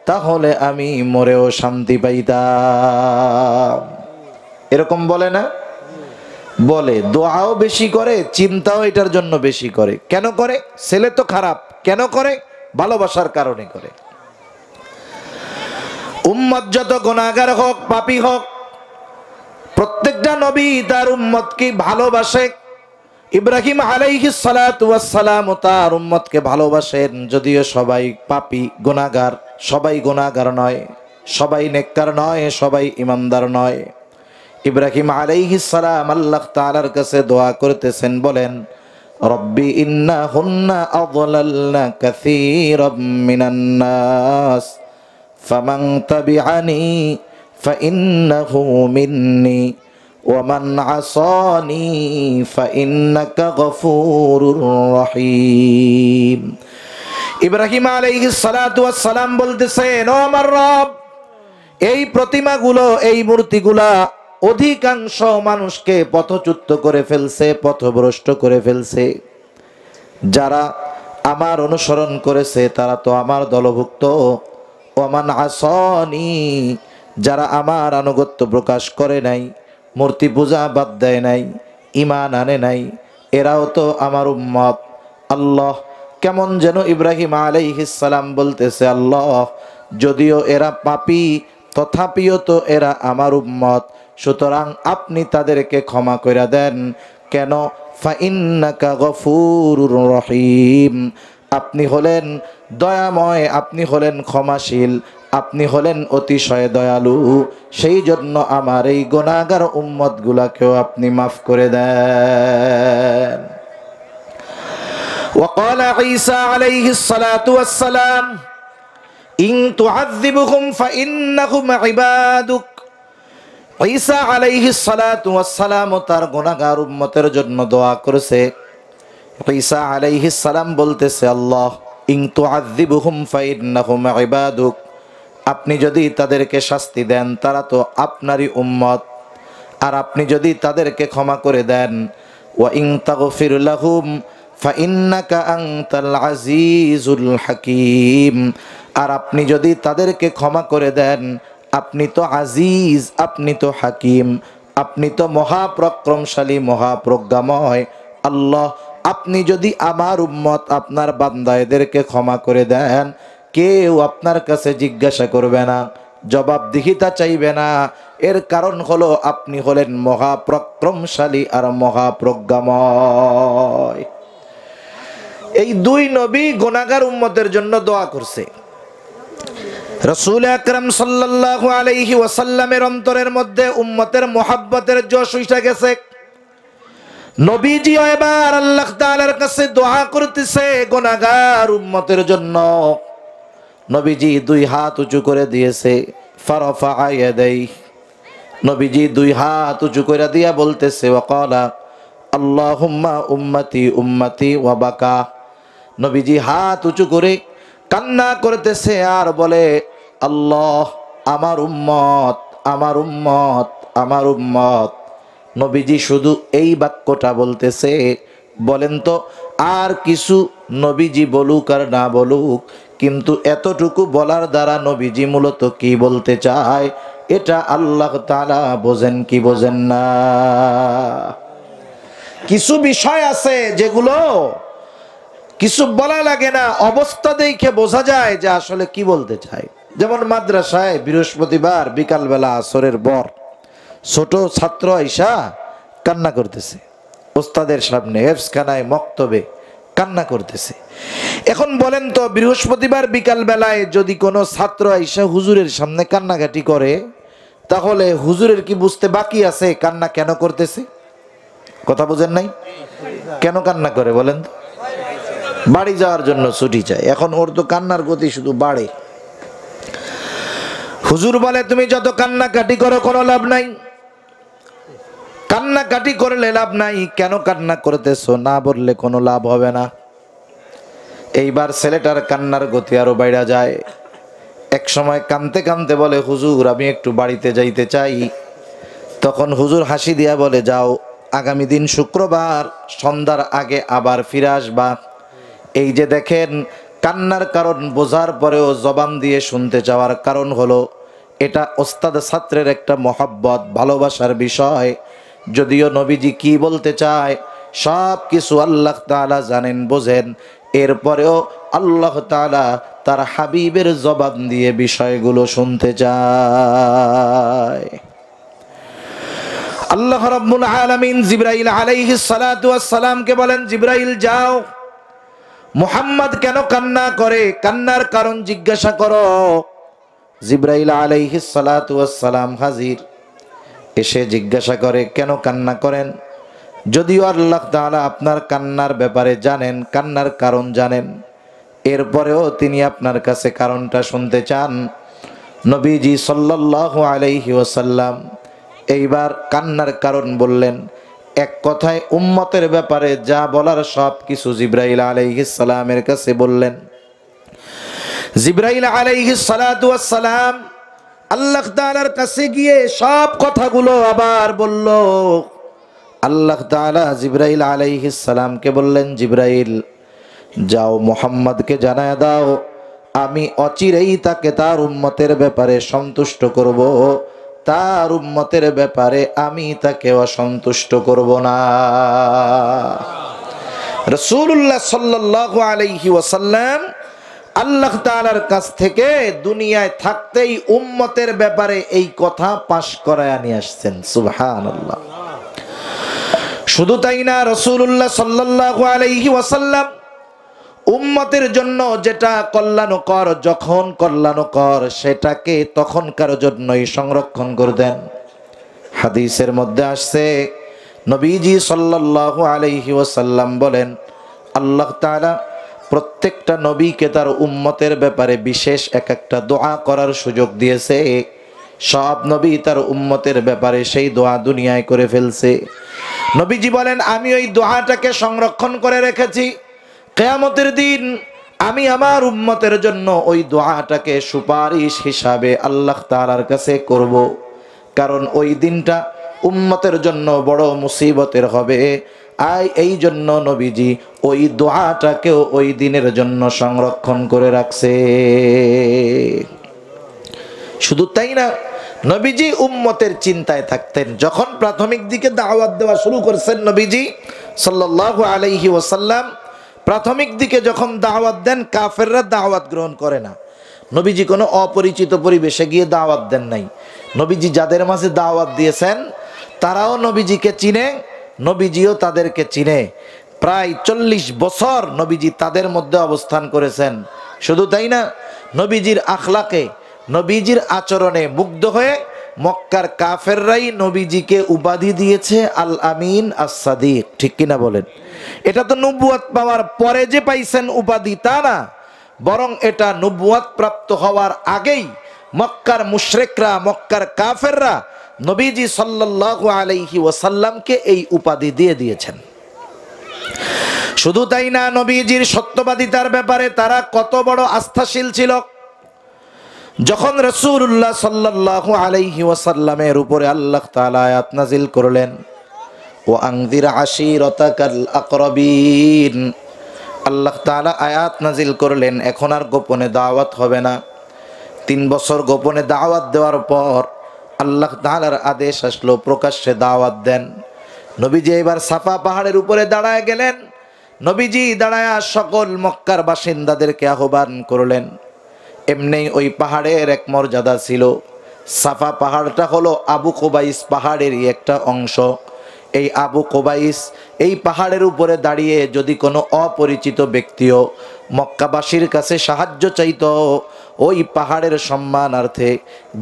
তাহলে আমি মরেও শান্তি পাইতাম। এরকম বলে না? বলে। দোয়াও বেশি করে, চিন্তাও এটার জন্য বেশি করে। কেন করে? ছেলে তো খারাপ, কেন করে? ভালোবাসার কারণে করে। উম্মত যত গুনাহগার হোক, পাপী হোক, প্রত্যেকটা নবী তার উম্মতকে ভালোবাসে। ইব্রাহিম আলাইহিস সালাতু ওয়াস সালাম তার উম্মতকে ভালোবাসেন, যদিও সবাই পাপী গুনাহগার, সবাই গুনাহগার নয়, সবাই নেককার নয়, সবাই ঈমানদার নয়। ইব্রাহিম আলাইহিস সালাম আল্লাহ তাআলার কাছে দোয়া করতেছেন, বলেন, রব্বি ইন্নাহুন্না আযলালনা কাসীরাম মিনান নাস ফামান তাবিআনি ফাইন্নাহু মিন্নি ওয়ামান আসানি ফাইন্নাকা গফুরুর রহিম। ইব্রাহিম আলাইহিস সালাতু ওয়াস সালাম বলতেছেন, ও আমার রব, এই প্রতিমাগুলো, এই মূর্তিগুলা অধিকাংশ মানুষকে পথচ্যুত করে ফেলছে, পথভ্রষ্ট করে ফেলছে। যারা আমার অনুসরণ করেছে তারা তো আমার দলভুক্ত। ওমান আসানি, যারা আমার আনুগত্য প্রকাশ করে নাই, মূর্তি পূজা বাদ দেয় নাই, ঈমান আনে নাই, এরাও তো আমার উম্মত। আল্লাহ, কেমন যেন ইব্রাহিম আলাইহিস সালাম বলতেছে, আল্লাহ যদিও এরা পাপী, তথাপিও তো এরা আমার উম্মত, সুতরাং আপনি তাদেরকে ক্ষমা করে দেন। কেন? ফাইন্নাকা গফুরুর রহিম, আপনি হলেন দয়াময়, আপনি হলেন ক্ষমাশীল, আপনি হলেন অতিশয় দয়ালু, সেই জন্য আমার এই গুনাহগার উম্মতগুলাকেও আপনি মাফ করে দেন। وقال عيسى عليه الصلاة والسلام إن تعذبهم فإنهم عبادك। ঈসা আলাইহিস সালাতু ওয়াস সালাম তার গুনাহগার উম্মতের জন্য দোয়া করেছে। ঈসা আলাইহিস সালাম বলতেছে, আল্লাহ ইন তুআযিবুহুম ফাইন্নাহুম ইবাদুক, আপনি যদি তাদেরকে শাস্তি দেন তারা তো আপনারই উম্মত, আর আপনি যদি তাদেরকে ক্ষমা করে দেন, ওয়া ইন তাগফির লাহুম ফাইন্নাকা আনতাল আজিজুল হাকীম, আর আপনি যদি তাদেরকে ক্ষমা করে দেন, আপনি তো আজিজ, আপনি তো হাকিম, আপনি তো মহাপরাক্রমশালী, মহাপ্রজ্ঞাময়। আল্লাহ, আপনি যদি আমার উম্মত, আপনার বান্দা এদেরকে ক্ষমা করে দেন, কেউ আপনার কাছে জিজ্ঞাসা করবে না, জবাবদিহিতা চাইবে না। এর কারণ হলো আপনি হলেন মহাপরাক্রমশালী আর মহাপ্রজ্ঞাময়। এই দুই নবী গুনাহগার উম্মতের জন্য দোয়া করছে। রাসূল আকরাম সাল্লাল্লাহু আলাইহি ওয়াসাল্লামের অন্তরের মধ্যে উম্মতের মোহাব্বতের জোশ উঠে গেছে। নবীজিও এবার আল্লাহ তাআলার কাছে দোয়া করতেছে গুনাহগার উম্মতের জন্য। নবীজি দুই হাত উঁচু করে দিয়েছে, ফারাফা ইয়াদাইহি, নবীজি দুই হাত উঁচু করে দিয়া বলতেছে, ওয়াকালা আল্লাহুম্মা উম্মতি উম্মতি ওয়া বাকা। নবীজি হাত উঁচু করে কান্না করতেছে আর বলে, আল্লাহ আমার উম্মত, আমার উম্মত, আমার উম্মত। নবীজি শুধু এই বাক্যটা বলতেছে। বলেন তো আর কিছু নবীজি বলুক আর না বলুক, কিন্তু এতটুকু বলার দ্বারা নবীজি মূলত কি বলতে চায় এটা আল্লাহ তাআলা বোঝেন কি বোঝেন না। কিছু বিষয় আছে যেগুলো কিছু বলা লাগে না, অবস্থা দেখে বোঝা যায় যে আসলে কি বলতে চায়। যেমন মাদ্রাসায় বৃহস্পতিবার বিকালবেলা আসরের পর ছোট ছাত্র আইসা কান্না করতেছে, ওস্তাদের সামনে হেফজখানায় মক্তবে কান্না করতেছে। এখন বলেন তো বৃহস্পতিবার বিকাল বেলায় যদি কোনো ছাত্র আইসা হুজুরের সামনে কান্নাকাটি করে, তাহলে হুজুরের কি বুঝতে বাকি আছে কান্না কেন করতেছে? কথা বোঝেন নাই? কেন কান্না করে বলেন তো? বাড়ি যাওয়ার জন্য ছুটি চায়। এখন ওর তো কান্নার গতি শুধু বাড়ে। হুজুর বলে, তুমি যত কান্নাকাটি করো কোনো লাভ নাই, কান্নাকাটি করলে লাভ নাই। কেন কান্না করতেছো না বললে কোনো লাভ হবে না। এইবার ছেলেটার কান্নার গতি আরো বাইরে যায়। এক সময় কাঁদতে কাঁদতে বলে, হুজুর আমি একটু বাড়িতে যাইতে চাই। তখন হুজুর হাসি দিয়া বলে, যাও, আগামী দিন শুক্রবার সন্ধ্যার আগে আবার ফিরে আসবা। এই যে দেখেন, কান্নার কারণ বোঝার পরেও জবান দিয়ে শুনতে চাওয়ার কারণ হলো এটা ওস্তাদ ছাত্রের একটা মহব্বত, ভালোবাসার বিষয়। যদিও নবীজি কি বলতে চায় সব কিছু আল্লাহ তাআলা জানেন, বোঝেন, এরপরেও আল্লাহ তাআলা তার হাবিবের জবান দিয়ে বিষয়গুলো শুনতে চায়। আল্লাহ রাব্বুল আলামিন জিবরাইল আলাইহিস সালাতু ওয়াস সালামকে বলেন, জিবরাইল যাও, মুহাম্মদ কেন কান্না করে, কান্নার কারণ জিজ্ঞাসা করো। জিবরাইল আলাইহিস সালাতু ওয়াস সালাম হাজির, এসে জিজ্ঞাসা করে, কেন কান্না করেন? যদিও আল্লাহ তাআলা আপনার কান্নার ব্যাপারে জানেন, কান্নার কারণ জানেন, এরপরেও তিনি আপনার কাছে কারণটা শুনতে চান। নবীজি সাল্লাল্লাহু আলাইহি ওয়াসাল্লাম এইবার কান্নার কারণ বললেন। এক কথায় উম্মতের ব্যাপারে যা বলার সব কিছু জিবরাইল আলাইহিস সালামের কাছে বললেন। জিবরাইল আলাইহিস সালাতু ওয়াস সালাম আল্লাহ তাআলার কাছে গিয়ে সব কথাগুলো আবার বলল। আল্লাহ তাআলা জিবরাইল আলাইহিস সালামকে বললেন, জিবরাইল যাও, মুহাম্মদকে জানায় দাও আমি অচিরেই তাকে তার উম্মতের ব্যাপারে সন্তুষ্ট করব, তার উম্মতের ব্যাপারে আমি তাকে অসন্তুষ্ট করব না। রাসূলুল্লাহ সাল্লাল্লাহু আলাইহি ওয়াসাল্লাম আল্লাহ তাআলার কাছ থেকে দুনিয়ায় থাকতেই উম্মতের ব্যাপারে এই কথা পাশ করায় নিয়ে আসছেন। সুবহানাল্লাহ। শুধু তাই না, রাসূলুল্লাহ সাল্লাল্লাহু আলাইহি ওয়াসাল্লাম উম্মতের জন্য যেটা কল্যাণকর, যখন কল্যাণকর সেটাকে তখনকার জন্যই সংরক্ষণ করে দেন। হাদিসের মধ্যে আসছে, নবীজি সাল্লাল্লাহু আলাইহি ওয়াসাল্লাম বলেন, আল্লাহ তাআলা প্রত্যেকটা নবীকে তার উম্মতের ব্যাপারে বিশেষ এক একটা দোয়া করার সুযোগ দিয়েছে। সব নবী তার উম্মতের ব্যাপারে সেই দোয়া দুনিয়ায় করে ফেলছে। নবীজি বলেন, আমি ওই দোয়াটাকে সংরক্ষণ করে রেখেছি। কিয়ামতের দিন আমি আমার উম্মতের জন্য ওই দোয়াটাকে সুপারিশ হিসাবে আল্লাহ তাআলার কাছে করব। কারণ ওই দিনটা উম্মতের জন্য বড় মুসিবতের হবে। এই জন্য নবীজি ওই দোয়াটাকেও ওই দিনের জন্য সংরক্ষণ করে রাখছে। শুধু তাই না, নবীজি উম্মতের চিন্তায় থাকতেন। যখন প্রাথমিক দিকে দাওয়াত দেওয়া শুরু করেছেন নবীজি সাল্লাল্লাহু আলাইহি ওয়াসাল্লাম, প্রাথমিক দিকে যখন দাওয়াত দেন কাফেররা দাওয়াত গ্রহণ করে না। নবীজি কোনো অপরিচিত পরিবেশে গিয়ে দাওয়াত দেন নাই। নবীজি যাদের মাঝে দাওয়াত দিয়েছেন তারাও নবীজিকে চিনে, নবীজিও তাদেরকে চিনে। প্রায় 40 বছর নবীজি তাদের মধ্যে অবস্থান করেছেন। শুধু তাই না, নবীজির আখলাকে, নবীজির আচরণে মুগ্ধ হয়ে মক্কার কাফেররাই নবীজিকে উপাধি দিয়েছে আল আমিন আস সাদিক। ঠিক কিনা বলেন? এটা তো নবুয়ত পাওয়ার পরে যে পাইছেন উপাধি তা না, বরং এটা নবুয়ত প্রাপ্ত হওয়ার আগেই মক্কার মুশরিকরা, মক্কার কাফেররা নবীজি সাল্লাল্লাহু আলাইহি ওয়াসাল্লামকে এই উপাধি দিয়ে দিয়েছেন। শুধু তাই না, নবীজির সত্যবাদিতার ব্যাপারে তারা কত বড় আস্থাশীল ছিল। যখন রাসূলুল্লাহ সাল্লাল্লাহু আলাইহি ওয়াসাল্লামের উপরে আল্লাহ তাআলা আয়াত নাযিল করলেন, ওয়া আনযির আশীরাতাকাল আকরাবিন, আল্লাহ তাআলা আয়াত নাযিল করলেন এখন আর গোপনে দাওয়াত হবে না। 3 বছর গোপনে দাওয়াত দেওয়ার পর আল্লাহ তাআলার আদেশ আসলো প্রকাশ্যে দাওয়াত দেন। নবীজি এবার সাফা পাহাড়ের উপরে দাঁড়ায় গেলেন। নবীজি দাঁড়ায়া সকল মক্কার বাসিন্দাদেরকে আহ্বান করলেন। এমনি ওই পাহাড়ের এক মর্যাদা ছিল। সাফা পাহাড়টা হলো আবু কুবাইস পাহাড়েরই একটা অংশ। এই আবু কুবাইস এই পাহাড়ের উপরে দাঁড়িয়ে যদি কোনো অপরিচিত ব্যক্তিও মক্কাবাসীর কাছে সাহায্য চাইতো, ওই পাহাড়ের সম্মানার্থে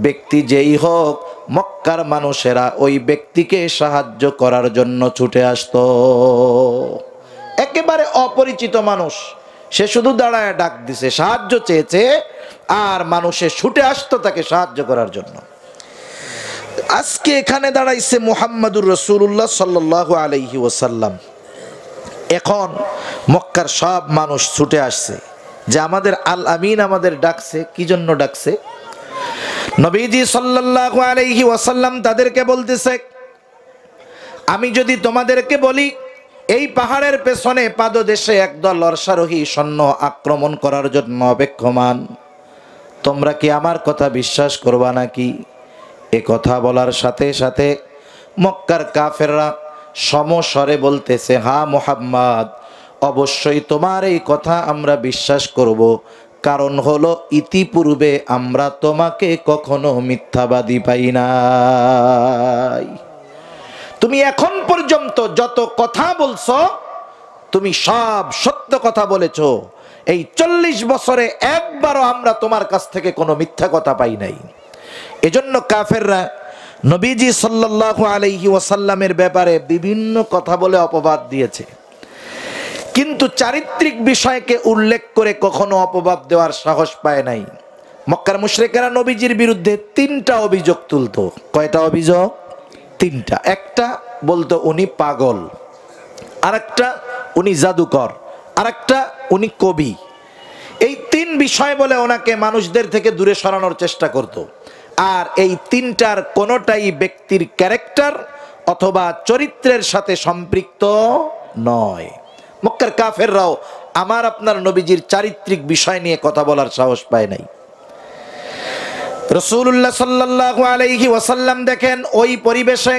ব্যক্তি যেই হোক, মক্কার মানুষেরা ওই ব্যক্তিকে সাহায্য করার জন্য ছুটে আসতো। একেবারে অপরিচিত মানুষ, সে শুধু দাঁড়ায় ডাক দিছে, সাহায্য চেয়েছে, আর মানুষে ছুটে আসতো তাকে সাহায্য করার জন্য। আজকে এখানে দাঁড়াইছে মুহাম্মাদুর রাসূলুল্লাহ সাল্লাল্লাহু আলাইহি ওয়াসাল্লাম। এখন মক্কার সব মানুষ ছুটে আসছে, যে আমাদের আল আমিন আমাদের ডাকছে, কি জন্য ডাকছে? নবীজি সাল্লাল্লাহু আলাইহি ওয়াসাল্লাম তাদেরকে বলতেছে, আমি যদি তোমাদেরকে বলি এই পাহাড়ের পেছনে পাদদেশে একদল অশ্বারোহী সৈন্য আক্রমণ করার জন্য অপেক্ষমান, তোমরা কি আমার কথা বিশ্বাস করবা নাকি? এ কথা বলার সাথে সাথে মক্কার কাফেররা সমস্বরে বলতেছে, হ্যাঁ মুহাম্মদ, অবশ্যই তোমার এই কথা আমরা বিশ্বাস করব, কারণ হলো ইতিপূর্বে আমরা তোমাকে কখনো মিথ্যাবাদী পাই নাই। তুমি এখন পর্যন্ত যত কথা বলছো তুমি সব সত্য কথা বলেছো। এই 40 বছরে একবারও আমরা তোমার কাছ থেকে কোনো মিথ্যা কথা পাই নাই। এজন্য কাফেররা নবীজি সাল্লাল্লাহু আলাইহি ওয়াসাল্লামের ব্যাপারে বিভিন্ন কথা বলে অপবাদ দিয়েছে, কিন্তু চারিত্রিক বিষয়কে উল্লেখ করে কখনো অপবাদ দেওয়ার সাহস পায় নাই। মক্কার মুশরিকেরা নবীজির বিরুদ্ধে 3টা অভিযোগ তুলতো। কয়টা অভিযোগ? 3টা। একটা বলতো উনি পাগল, আরেকটা উনি জাদুকর, আরেকটা উনি কবি। এই 3 বিষয় বলে ওনাকে মানুষদের থেকে দূরে সরানোর চেষ্টা করত। আর এই 3টার কোনোটাই ব্যক্তির ক্যারেক্টার অথবা চরিত্রের সাথে সম্পৃক্ত নয়। মক্কার কাফেররাও আমার আপনার নবীজির চারিত্রিক বিষয় নিয়ে কথা বলার সাহস পায় নাই। রাসূলুল্লাহ সাল্লাল্লাহু আলাইহি ওয়াসাল্লাম দেখেন ওই পরিবেশে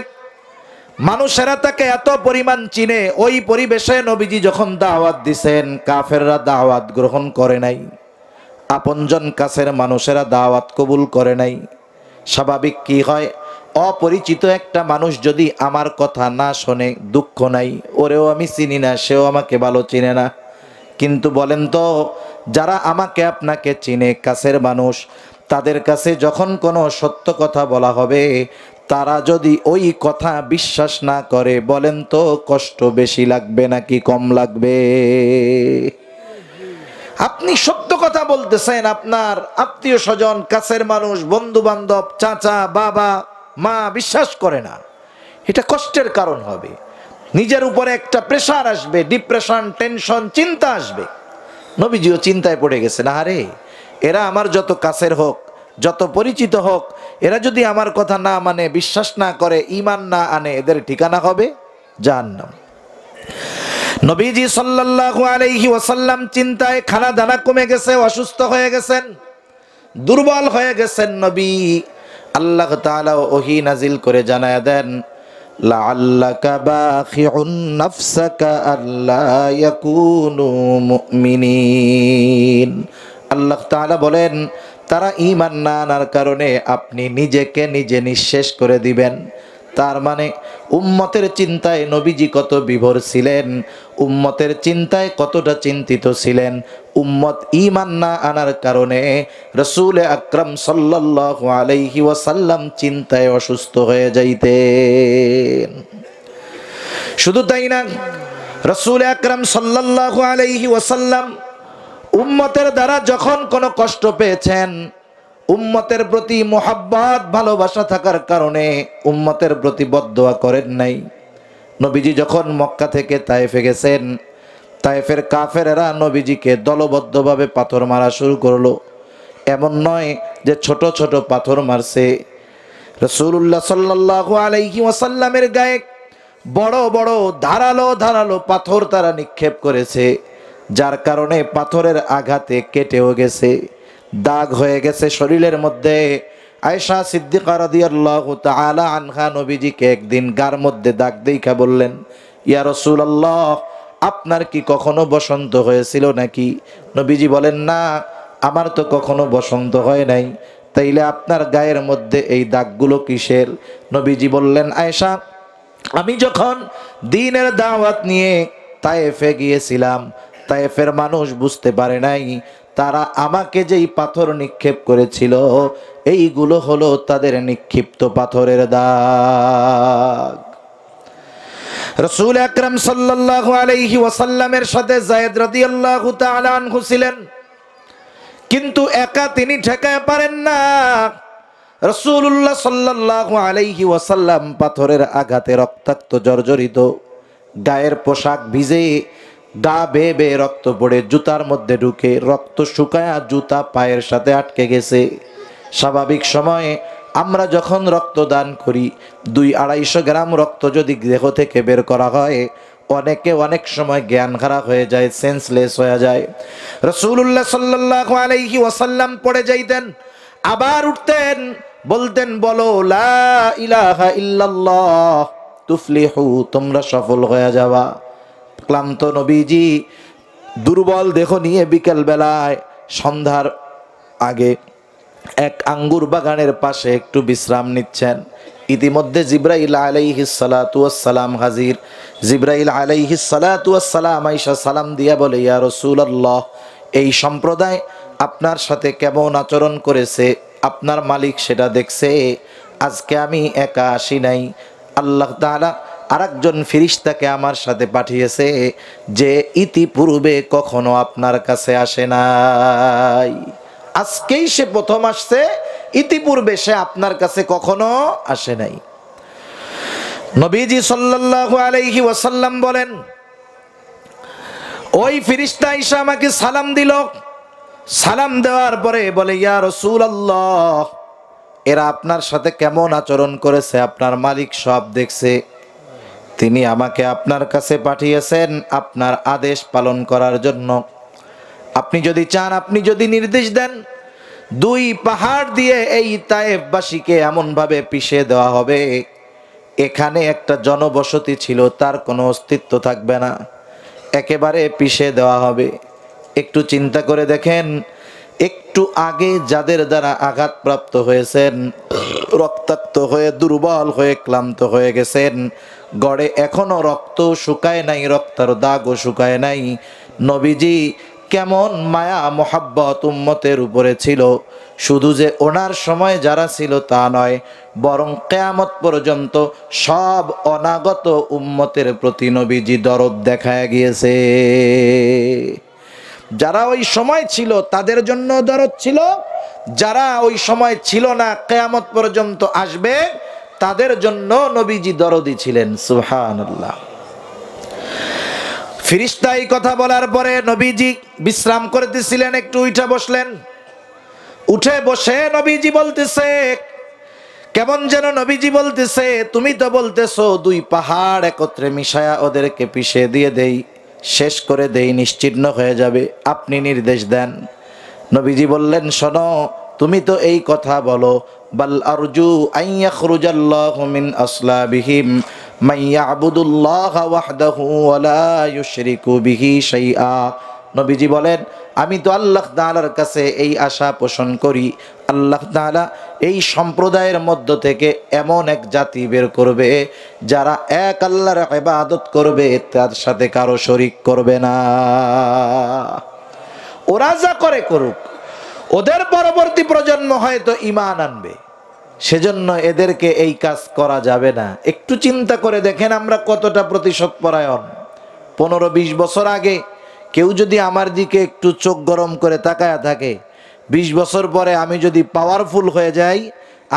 মানুষেরা তাকে এত পরিমাণ চিনে, ওই পরিবেশে নবীজি যখন দাওয়াত দিছেন কাফেররা দাওয়াত গ্রহণ করে নাই, আপনজন কাছের মানুষেরা দাওয়াত কবুল করে নাই। স্বাভাবিক কি হয়, অপরিচিত একটা মানুষ যদি আমার কথা না শোনে দুঃখ নাই, ওরেও আমি চিনি না, সেও আমাকে ভালো চিনে না। কিন্তু বলেন তো, যারা আমাকে আপনাকে চিনে কাছের মানুষ, তাদের কাছে যখন কোনো সত্য কথা বলা হবে তারা যদি ওই কথা বিশ্বাস না করে, বলেন তো কষ্ট বেশি লাগবে নাকি কম লাগবে? আপনি সত্য কথা বলতেছেন, আপনার আত্মীয় স্বজন কাছের মানুষ বন্ধু বান্ধব চাচা বাবা মা বিশ্বাস করে না, এটা কষ্টের কারণ হবে। নিজের উপরে একটা প্রেশার আসবে, ডিপ্রেশন, টেনশন, চিন্তা আসবে। নবীজিও চিন্তায় পড়ে গেছেন, আরে এরা আমার যত কাছের হোক, যত পরিচিত হোক, এরা যদি আমার কথা না মানে, বিশ্বাস না করে, ঈমান না আনে, এদের ঠিকানা হবে জাহান্নাম। নবীজি সাল্লাল্লাহু আলাইহি ওয়াসাল্লাম চিন্তায় খানা দানা কমে গেছে, অসুস্থ হয়ে গেছেন, দুর্বল হয়ে গেছেন নবী। আল্লাহ তাআলা ওহী নাজিল করে জানায়া দেন, লাআল্লাকা বাখিউন নাফসাকা আল্লা ইয়াকুনু মুমিনিন। আল্লাহ তাআলা বলেন, তারা ঈমান না আনার কারণে আপনি নিজেকে নিজে নিঃশেষ করে দিবেন। তার মানে উম্মতের চিন্তায় নবীজি কত বিভোর ছিলেন, উম্মতের চিন্তায় কতটা চিন্তিত ছিলেন। উম্মত ঈমান না আনার কারণে রাসূল আকরাম সাল্লাল্লাহু আলাইহি ওয়াসাল্লাম চিন্তায় অসুস্থ হয়ে যাইতেন। শুধু তাই না, রাসূল আকরাম সাল্লাল্লাহু আলাইহি ওয়াসাল্লাম উম্মতের দ্বারা যখন কোনো কষ্ট পেয়েছেন, উম্মতের প্রতি মোহাব্বত ভালোবাসা থাকার কারণে উম্মতের প্রতি বদদোয়া করেন নাই। নবীজি যখন মক্কা থেকে তায়েফে গেছেন, তায়েফের কাফেরেরা নবীজিকে দলবদ্ধভাবে পাথর মারা শুরু করলো। এমন নয় যে ছোট ছোট পাথর মারছে, রাসূলুল্লাহ সাল্লাল্লাহু আলাইহি ওয়াসাল্লামের গায়ে বড় বড় ধারালো ধারালো পাথর তারা নিক্ষেপ করেছে, যার কারণে পাথরের আঘাতে কেটেও গেছে, দাগ হয়ে গেছে শরীরের মধ্যে। আয়েশা সিদ্দিকা রাদিয়াল্লাহু তাআলা আনহা নবীজিকে একদিন গার মধ্যে দাগ দেইখা বললেন, ইয়া রাসূলুল্লাহ, আপনার কি কখনো বসন্ত হয়েছিল নাকি? নবীজি বলেন, না, আমার তো কখনো বসন্ত হয় নাই। তাইলে আপনার গায়ের মধ্যে এই দাগগুলো কিসের? নবীজি বললেন, আয়েশা, আমি যখন দ্বীনের দাওয়াত নিয়ে তায়েফে গিয়েছিলাম, তায়েফের মানুষ বুঝতে পারে নাই তারা আমাকে যেই পাথর নিক্ষেপ করেছিল এইগুলো হলো তাদের নিক্ষিপ্ত পাথরের দাগ। রাসূল আকরাম সাল্লাল্লাহু আলাইহি ওয়াসাল্লামের সাথে যায়েদ রাদিয়াল্লাহু তাআলা আনহু ছিলেন, কিন্তু একা তিনি ঠেকাতে পারেন না। রাসূলুল্লাহ সাল্লাল্লাহু আলাইহি ওয়াসাল্লাম পাথরের আঘাতে রক্তাক্ত জর্জরিত, গায়ের পোশাক ভিজে, গা বেয়ে বেয়ে রক্ত পড়ে জুতার মধ্যে ঢুকে রক্ত শুকায়া জুতা পায়ের সাথে আটকে গেছে। স্বাভাবিক সময়ে আমরা যখন রক্তদান করি 200-250 গ্রাম রক্ত যদি দেহ থেকে বের করা হয়, অনেকে অনেক সময় জ্ঞান হারা হয়ে যায়, সেন্সলেস হয়ে যায়। রাসূলুল্লাহ সাল্লাল্লাহু আলাইহি ওয়াসাল্লাম পড়ে যাইতেন, আবার উঠতেন, বলতেন বলো লা ইলাহা ইল্লাল্লাহ তুফলিহু, তোমরা সফল হয়ে যাবা। ক্লান্ত নবীজি দুর্বল দেহ নিয়ে বিকেল বেলায় সন্ধ্যার আগে এক আঙ্গুর বাগানের পাশে একটু বিশ্রাম নিচ্ছেন। ইতিমধ্যে জিব্রাইল আলাইহিস সালাতু ওয়াস সালাম হাজির। জিব্রাইল আলাইহিস সালাতু ওয়াস সালাম আয়েশা সালাম দিয়া বলে, ইয়া রাসূলুল্লাহ, এই সম্প্রদায় আপনার সাথে কেমন আচরণ করেছে আপনার মালিক সেটা দেখছে। আজকে আমি একা আসি নাই, আল্লাহ তাআলা আরেকজন ফেরেশতাকে আমার সাথে পাঠিয়েছে, যে ইতিপূর্বে কখনো আপনার কাছে আসে নাই। আজকেই সে প্রথম আসছে, ইতিপূর্বে সে আপনার কাছে কখনো আসে নাই। নবীজি সাল্লাল্লাহু আলাইহি ওয়াসাল্লাম বলেন, ওই ফেরেশতা আয়েশা আমাকে সালাম দিল। সালাম দেওয়ার পরে বলে, ইয়া রাসূলুল্লাহ, এরা আপনার সাথে কেমন আচরণ করেছে আপনার মালিক সব দেখছে। তিনি আমাকে আপনার কাছে পাঠিয়েছেন আপনার আদেশ পালন করার জন্য। আপনি যদি চান, আপনি যদি নির্দেশ দেন, 2 পাহাড় দিয়ে এই তায়েফবাসীকে এমনভাবে পিষে দেওয়া হবে, এখানে একটা জনবসতি ছিল তার কোনো অস্তিত্ব থাকবে না, একেবারে পিষে দেওয়া হবে। একটু চিন্তা করে দেখেন, একটু আগে যাদের দ্বারা আঘাতপ্রাপ্ত হয়েছেন, রক্তাক্ত হয়ে দুর্বল হয়ে ক্লান্ত হয়ে গেছেন, গড়ে এখনো রক্ত শুকায় নাই, রক্তের দাগও শুকায় নাই, নবীজি কেমন মায়া মোহাব্বত উম্মতের উপরে ছিল। শুধু যে ওনার সময় যারা ছিল তা নয়, বরং কিয়ামত পর্যন্ত সব অনাগত উম্মতের প্রতি নবীজি দরদ দেখায় গিয়েছে। যারা ওই সময় ছিল তাদের জন্য দরদ ছিল, যারা ওই সময় ছিল না কিয়ামত পর্যন্ত আসবে তাদের জন্য নবীজি দরদি ছিলেন। সুবহানাল্লাহ। ফেরেশতা এই কথা বলার পরে নবীজি বিশ্রাম করতেছিলেন, একটু উঠে বসলেন। উঠে বসে নবীজি বলতেছে, কেমন যেন নবীজি বলতেছে, তুমি তো বলতেছো 2 পাহাড় একত্রে মিশায়া ওদেরকে পিষে দিয়ে দেই, শেষ করে দেই, নিশ্চিহ্ন হয়ে যাবে, আপনি নির্দেশ দেন। নবীজি বললেন, শোনো, তুমি তো এই কথা বলো, বাল আরজু আইয়াখরুজাল্লাহু মিন আসলাবিহিম মান ইয়াবুদুল্লাহা ওয়াহদাহু ওয়া লা ইউশরিকু বিহি শাইআ। নবীজি বলেন, আমি তো আল্লাহ তাআলার কাছে এই আশা পোষণ করি, আল্লাহ তাআলা এই সম্প্রদায়ের মধ্য থেকে এমন এক জাতি বের করবে যারা এক আল্লাহর ইবাদত করবে, তার সাথে কারো শরীক করবে না। ওরা যা করে করুক, ওদের পরবর্তী প্রজন্ম হয়তো ঈমান আনবে, সেজন্য এদেরকে এই কাজ করা যাবে না। একটু চিন্তা করে দেখেন আমরা কতটা প্রতিশোধ পরায়ণ। 15-20 বছর আগে কেউ যদি আমার দিকে একটু চোখ গরম করে তাকায়া থাকে, 20 বছর পরে আমি যদি পাওয়ারফুল হয়ে যাই,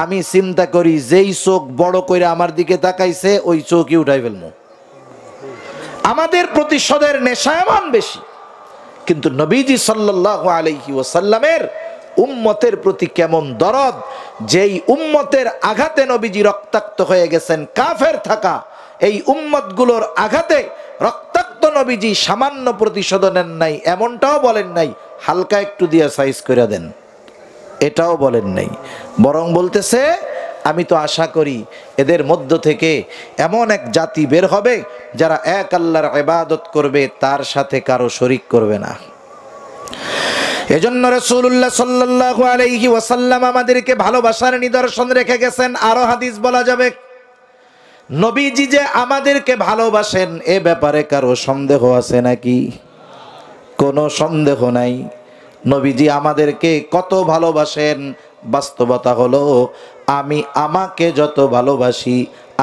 আমি চিন্তা করি যেই চোখ বড় করে আমার দিকে তাকাইছে ওই চোখই উঠাই ফেলবো। আমাদের প্রতিশোধের নেশা এমন বেশি। কিন্তু নবীজি সাল্লাল্লাহু আলাইহি ওয়াসাল্লামের উম্মতের প্রতি কেমন দরদ, যেই উম্মতের আঘাতে নবীজি রক্তাক্ত হয়ে গেছেন, কাফের থাকা এই উম্মতগুলোর আঘাতে রক্তাক্ত নবীজি সামান্য প্রতিশোধ নেন নাই, এমনটাও বলেন নাই হালকা একটু দিয়ে সাইজ করে দেন, এটাও বলেন নাই। বরং বলতেছে, আমি তো আশা করি এদের মধ্য থেকে এমন এক জাতি বের হবে যারা এক আল্লাহর ইবাদত করবে, তার সাথে কারো শরীক করবে না। এজন্য রাসূলুল্লাহ সাল্লাল্লাহু আলাইহি ওয়াসাল্লাম আমাদেরকে ভালোবাসার নিদর্শন রেখে গেছেন। আরো হাদিস বলা যাবে, নবীজি যে আমাদেরকে ভালোবাসেন এ ব্যাপারে কারো সন্দেহ আছে নাকি? কোনো সন্দেহ নাই। নবীজি আমাদেরকে কত ভালোবাসেন, বাস্তবতা হলো আমি আমাকে যত ভালোবাসি,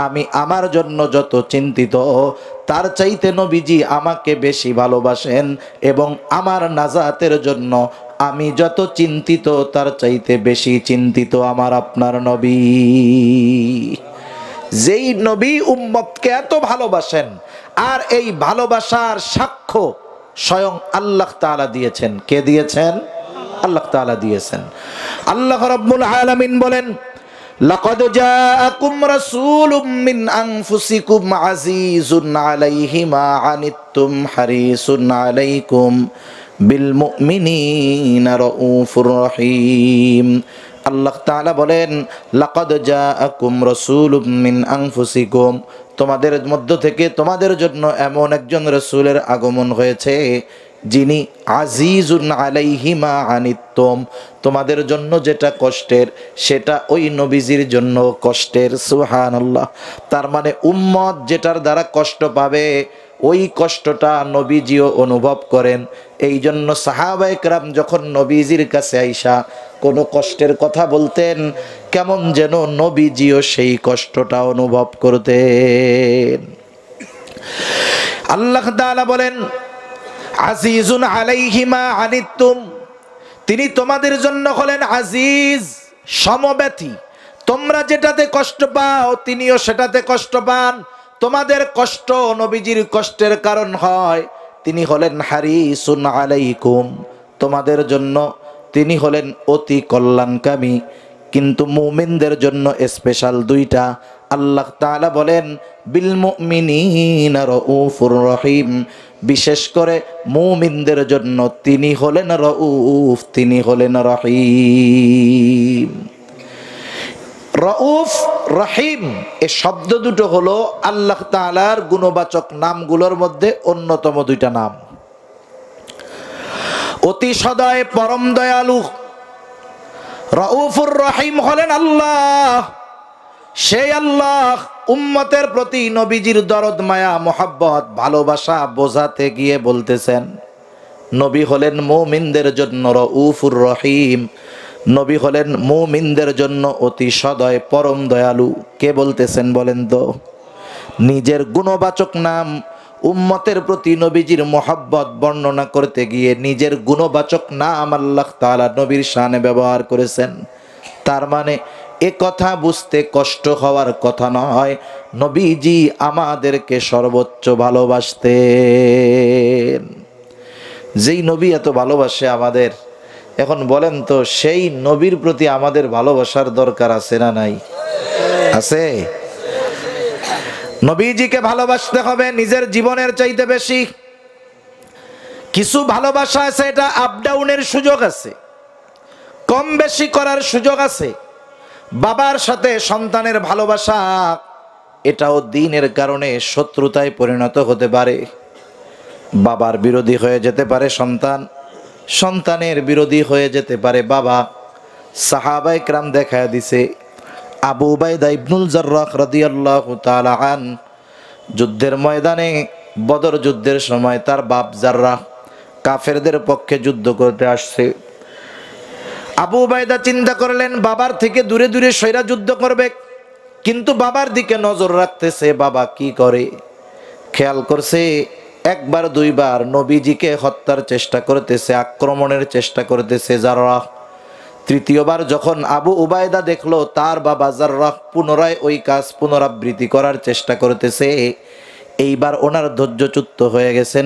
আমি আমার জন্য যত চিন্তিত, তার চাইতে নবীজি আমাকে বেশি ভালোবাসেন, এবং আমার নাজাতের জন্য আমি যত চিন্তিত তার চাইতে বেশি চিন্তিত আমার আপনার নবী। যেই নবী উম্মতকে এত ভালোবাসেন, আর এই ভালোবাসার সাক্ষ্য স্বয়ং আল্লাহ তাআলা দিয়েছেন। কে দিয়েছেন? আল্লাহ তাআলা দিয়েছেন। আল্লাহ রাব্বুল আলামিন বলেন, লাকাদ জাআকুম রাসূলুম মিন আনফুসিকুম আজিজুন আলাইহি মা আনিত্তুম হারিসুন আলাইকুম বিল মুমিনিনা রাউফুর রহিম। আল্লাহ তাআলা বলেন, লাকাদ জাআকুম রাসূলুম মিন আনফুসিকুম, তোমাদের মধ্য থেকে তোমাদের জন্য এমন একজন রাসূলের আগমন হয়েছে যিনি আজিজুন আলাইহি মা আনিত্তুম, তোমাদের জন্য যেটা কষ্টের সেটা ওই নবীজির জন্য কষ্টের। সুবহানাল্লাহ। তার মানে উম্মত যেটার দ্বারা কষ্ট পাবে ওই কষ্টটা নবীজিও অনুভব করেন। এই জন্য সাহাবায়ে কেরাম যখন নবীজির কাছে আইসা কোনো কষ্টের কথা বলতেন, কেমন যেন নবীজিও সেই কষ্টটা অনুভব করতেন। আল্লাহ তাআলা বলেন, আজিজুন আলাইহি মা আনিত্তুম, তিনি তোমাদের জন্য হলেন আজিজ, সমব্যথী। তোমরা যেটাতে কষ্ট পাও তিনিও সেটাতে কষ্ট পান। তোমাদের কষ্ট নবীজির কষ্টের কারণ হয়। তিনি হলেন হারিসুন আলাইকুম, তোমাদের জন্য তিনি হলেন অতি কল্যাণকামী। কিন্তু মুমিনদের জন্য স্পেশাল দুইটা। আল্লাহ তাআলা বলেন, বিল মুমিনিনা রাউফুর রহিম, বিশেষ করে মুমিনদের জন্য তিনি হলেন রাউফ, তিনি হলেন রহিম। রাউফ রহিম এই শব্দ দুটো হলো আল্লাহ তাআলার গুণবাচক নামগুলোর মধ্যে অন্যতম দুইটা নাম। অতি সদয় পরম দয়ালু রাউফুর রহিম হলেন আল্লাহ। সেই আল্লাহ উম্মতের প্রতি নবীজির দরদ মায়া মোহাব্বত ভালোবাসা বোঝাতে গিয়ে বলতেছেন, নবী হলেন মুমিনদের জন্য রাউফুর রহিম, নবী হলেন মুমিনদের জন্য অতি সদয় পরম দয়ালু। কে বলতেছেন বলেন তো? নিজের গুণবাচক নাম উম্মতের প্রতি নবীজির মোহাব্বত বর্ণনা করতে গিয়ে নিজের গুণবাচক নাম আল্লাহ তাআলা নবীর শানে ব্যবহার করেছেন। তার মানে এ কথা বুঝতে কষ্ট হওয়ার কথা নয়, নবীজি আমাদেরকে সর্বোচ্চ ভালোবাসতেন। যেই নবী এত ভালোবাসে আমাদের, এখন বলেন তো সেই নবীর প্রতি আমাদের ভালোবাসার দরকার আছে না নাই? আছে। নবীজিকে ভালোবাসতে হবে নিজের জীবনের চাইতে বেশি। কিছু ভালোবাসা আছে, এটা আপ ডাউনের সুযোগ আছে, কম বেশি করার সুযোগ আছে। বাবার সাথে সন্তানের ভালোবাসা, এটাও দ্বীনের কারণে শত্রুতায় পরিণত হতে পারে। বাবার বিরোধী হয়ে যেতে পারে সন্তান, সন্তানের বিরোধী হয়ে যেতে পারে বাবা। সাহাবায়ে কেরাম দেখায় দিছে, আবু উবাইদা ইবনুল জাররাহ রাদিয়াল্লাহু তাআলা আন যুদ্ধের ময়দানে, বদর যুদ্ধের সময় তার বাপ জাররাহ কাফেরদের পক্ষে যুদ্ধ করতে আসছে। আবু উবাইদা চিন্তা করলেন বাবার থেকে দূরে দূরে সৈরা যুদ্ধ করবে, কিন্তু বাবার দিকে নজর রাখতেছে বাবা কি করে। খেয়াল করছে একবার দুইবার নবীজিকে হত্যার চেষ্টা করতেছে, আক্রমণের চেষ্টা করতেছে জাররাহ। তৃতীয়বার যখন আবু উবাইদা দেখলো তার বাবা জাররাহ পুনরায় ওই কাজ পুনরাবৃত্তি করার চেষ্টা করতেছে, এইবার ওনার ধৈর্যচ্যুত হয়ে গেছেন।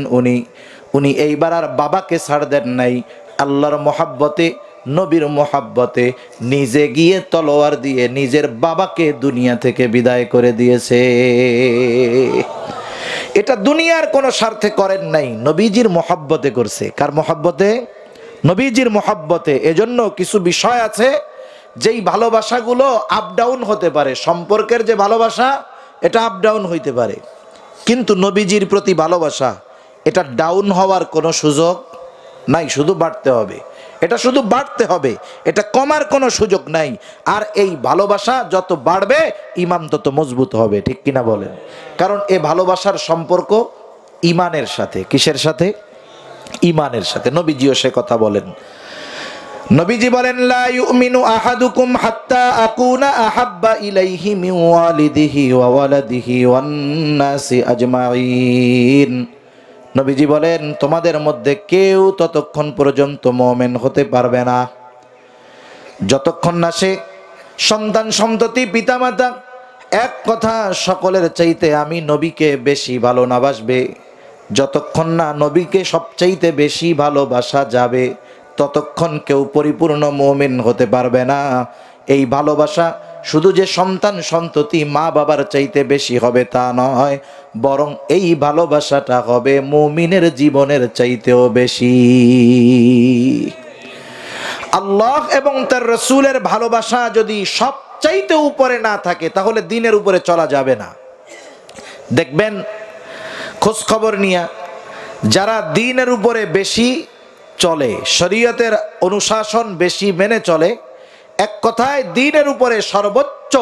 উনি এইবার আর বাবাকে ছাড় দেন নাই। আল্লাহর মহাব্বতে, নবীর মহাব্বতে নিজে গিয়ে তলোয়ার দিয়ে নিজের বাবাকে দুনিয়া থেকে বিদায় করে দিয়েছে। এটা দুনিয়ার কোনো স্বার্থে করেন নাই, নবীজির মহাব্বতে করছে। কার মহাব্বতে? নবীজির মহাব্বতে। এজন্য কিছু বিষয় আছে যেই ভালোবাসাগুলো আপ ডাউন হতে পারে। সম্পর্কের যে ভালোবাসা এটা আপ ডাউন হইতে পারে, কিন্তু নবীজির প্রতি ভালোবাসা এটা ডাউন হওয়ার কোনো সুযোগ নাই, শুধু বাড়তে হবে। এটা শুধু বাড়তে হবে, এটা কমার কোনো সুযোগ নাই। আর এই ভালোবাসা যত বাড়বে ঈমান তত মজবুত হবে, ঠিক কিনা বলেন? কারণ এই ভালোবাসার সম্পর্ক ঈমানের সাথে। কিসের সাথে? ঈমানের সাথে। নবীজিও সে কথা বলেন। নবীজি বলেন, লা ইউমিনু আহাদুকুম হাত্তা আকুনা আহাব্বা ইলাইহি মিন ওয়ালিদিহি ওয়া ওয়ালাদিহি ওয়ান নাসি আজমাইন। নবীজি বলেন, তোমাদের মধ্যে কেউ ততক্ষণ পর্যন্ত মুমিন হতে পারবে না যতক্ষণ না সে সন্তান সন্ততি পিতামাতা এক কথা, সকলের চাইতে আমি নবীকে বেশি ভালো না বাসবে, যতক্ষণ না নবীকে সবচাইতে বেশি ভালোবাসা যাবে ততক্ষণ কেউ পরিপূর্ণ মুমিন হতে পারবে না। এই ভালোবাসা শুধু যে সন্তান সন্ততি মা বাবার চাইতে বেশি হবে তা নয়, বরং এই ভালোবাসাটা হবে মুমিনের জীবনের চাইতেও বেশি। আল্লাহ এবং তার রাসূলের ভালোবাসা যদি সবচাইতে উপরে না থাকে তাহলে দ্বীনের উপরে চলা যাবে না। দেখবেন খোঁজ খবর নিয়া যারা দ্বীনের উপরে বেশি চলে, শরীয়তের অনুশাসন বেশি মেনে চলে, এক কথায় দ্বীনের উপরে সর্বোচ্চ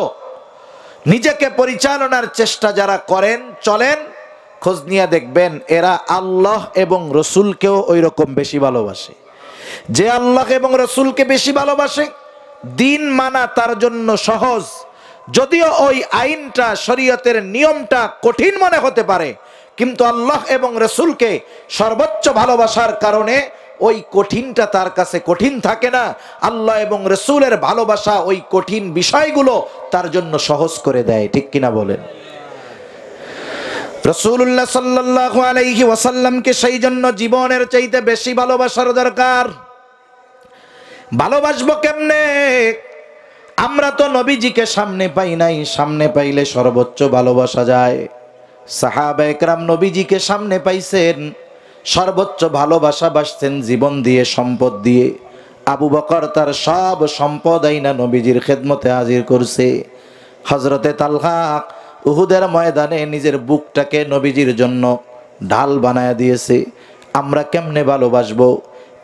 নিজেকে পরিচালনার চেষ্টা যারা করেন চলেন, খোঁজ নিয়ে দেখবেন এরা আল্লাহ এবং রসুলকেও ওই রকম বেশি ভালোবাসে। যে আল্লাহ এবং রসুলকে বেশি ভালোবাসে, দ্বীন মানা তার জন্য সহজ, যদিও ওই আইনটা শরীয়তের নিয়মটা কঠিন মনে হতে পারে, কিন্তু আল্লাহ এবং রসুলকে সর্বোচ্চ ভালোবাসার কারণে ওই কঠিনটা তার কাছে কঠিন থাকে না। আল্লাহ এবং রসুলের ভালোবাসা ওই কঠিন বিষয়গুলো তার জন্য সহজ করে দেয়। ঠিক কিনা বলেন? রাসূলুল্লাহ সাল্লাল্লাহু আলাইহি ওয়াসাল্লামকে সেই জন্য জীবনের চাইতে বেশি ভালোবাসার দরকার। ভালোবাসবো কেমনে? আমরা তো নবীজিকে সামনে পাই নাই, সামনে পাইলে সর্বোচ্চ ভালোবাসা যায়। সাহাবায়ে কেরাম নবীজিকে সামনে পাইছেন, সর্বোচ্চ ভালোবাসা বাসছেন জীবন দিয়ে, সম্পদ দিয়ে। আবু বকর তার সব সম্পদ আইনা নবীজির খেদমতে হাজির করছে। হযরতে তালহা উহুদের ময়দানে নিজের বুকটাকে নবীজির জন্য ঢাল বানায়া দিয়েছে। আমরা কেমনে ভালোবাসবো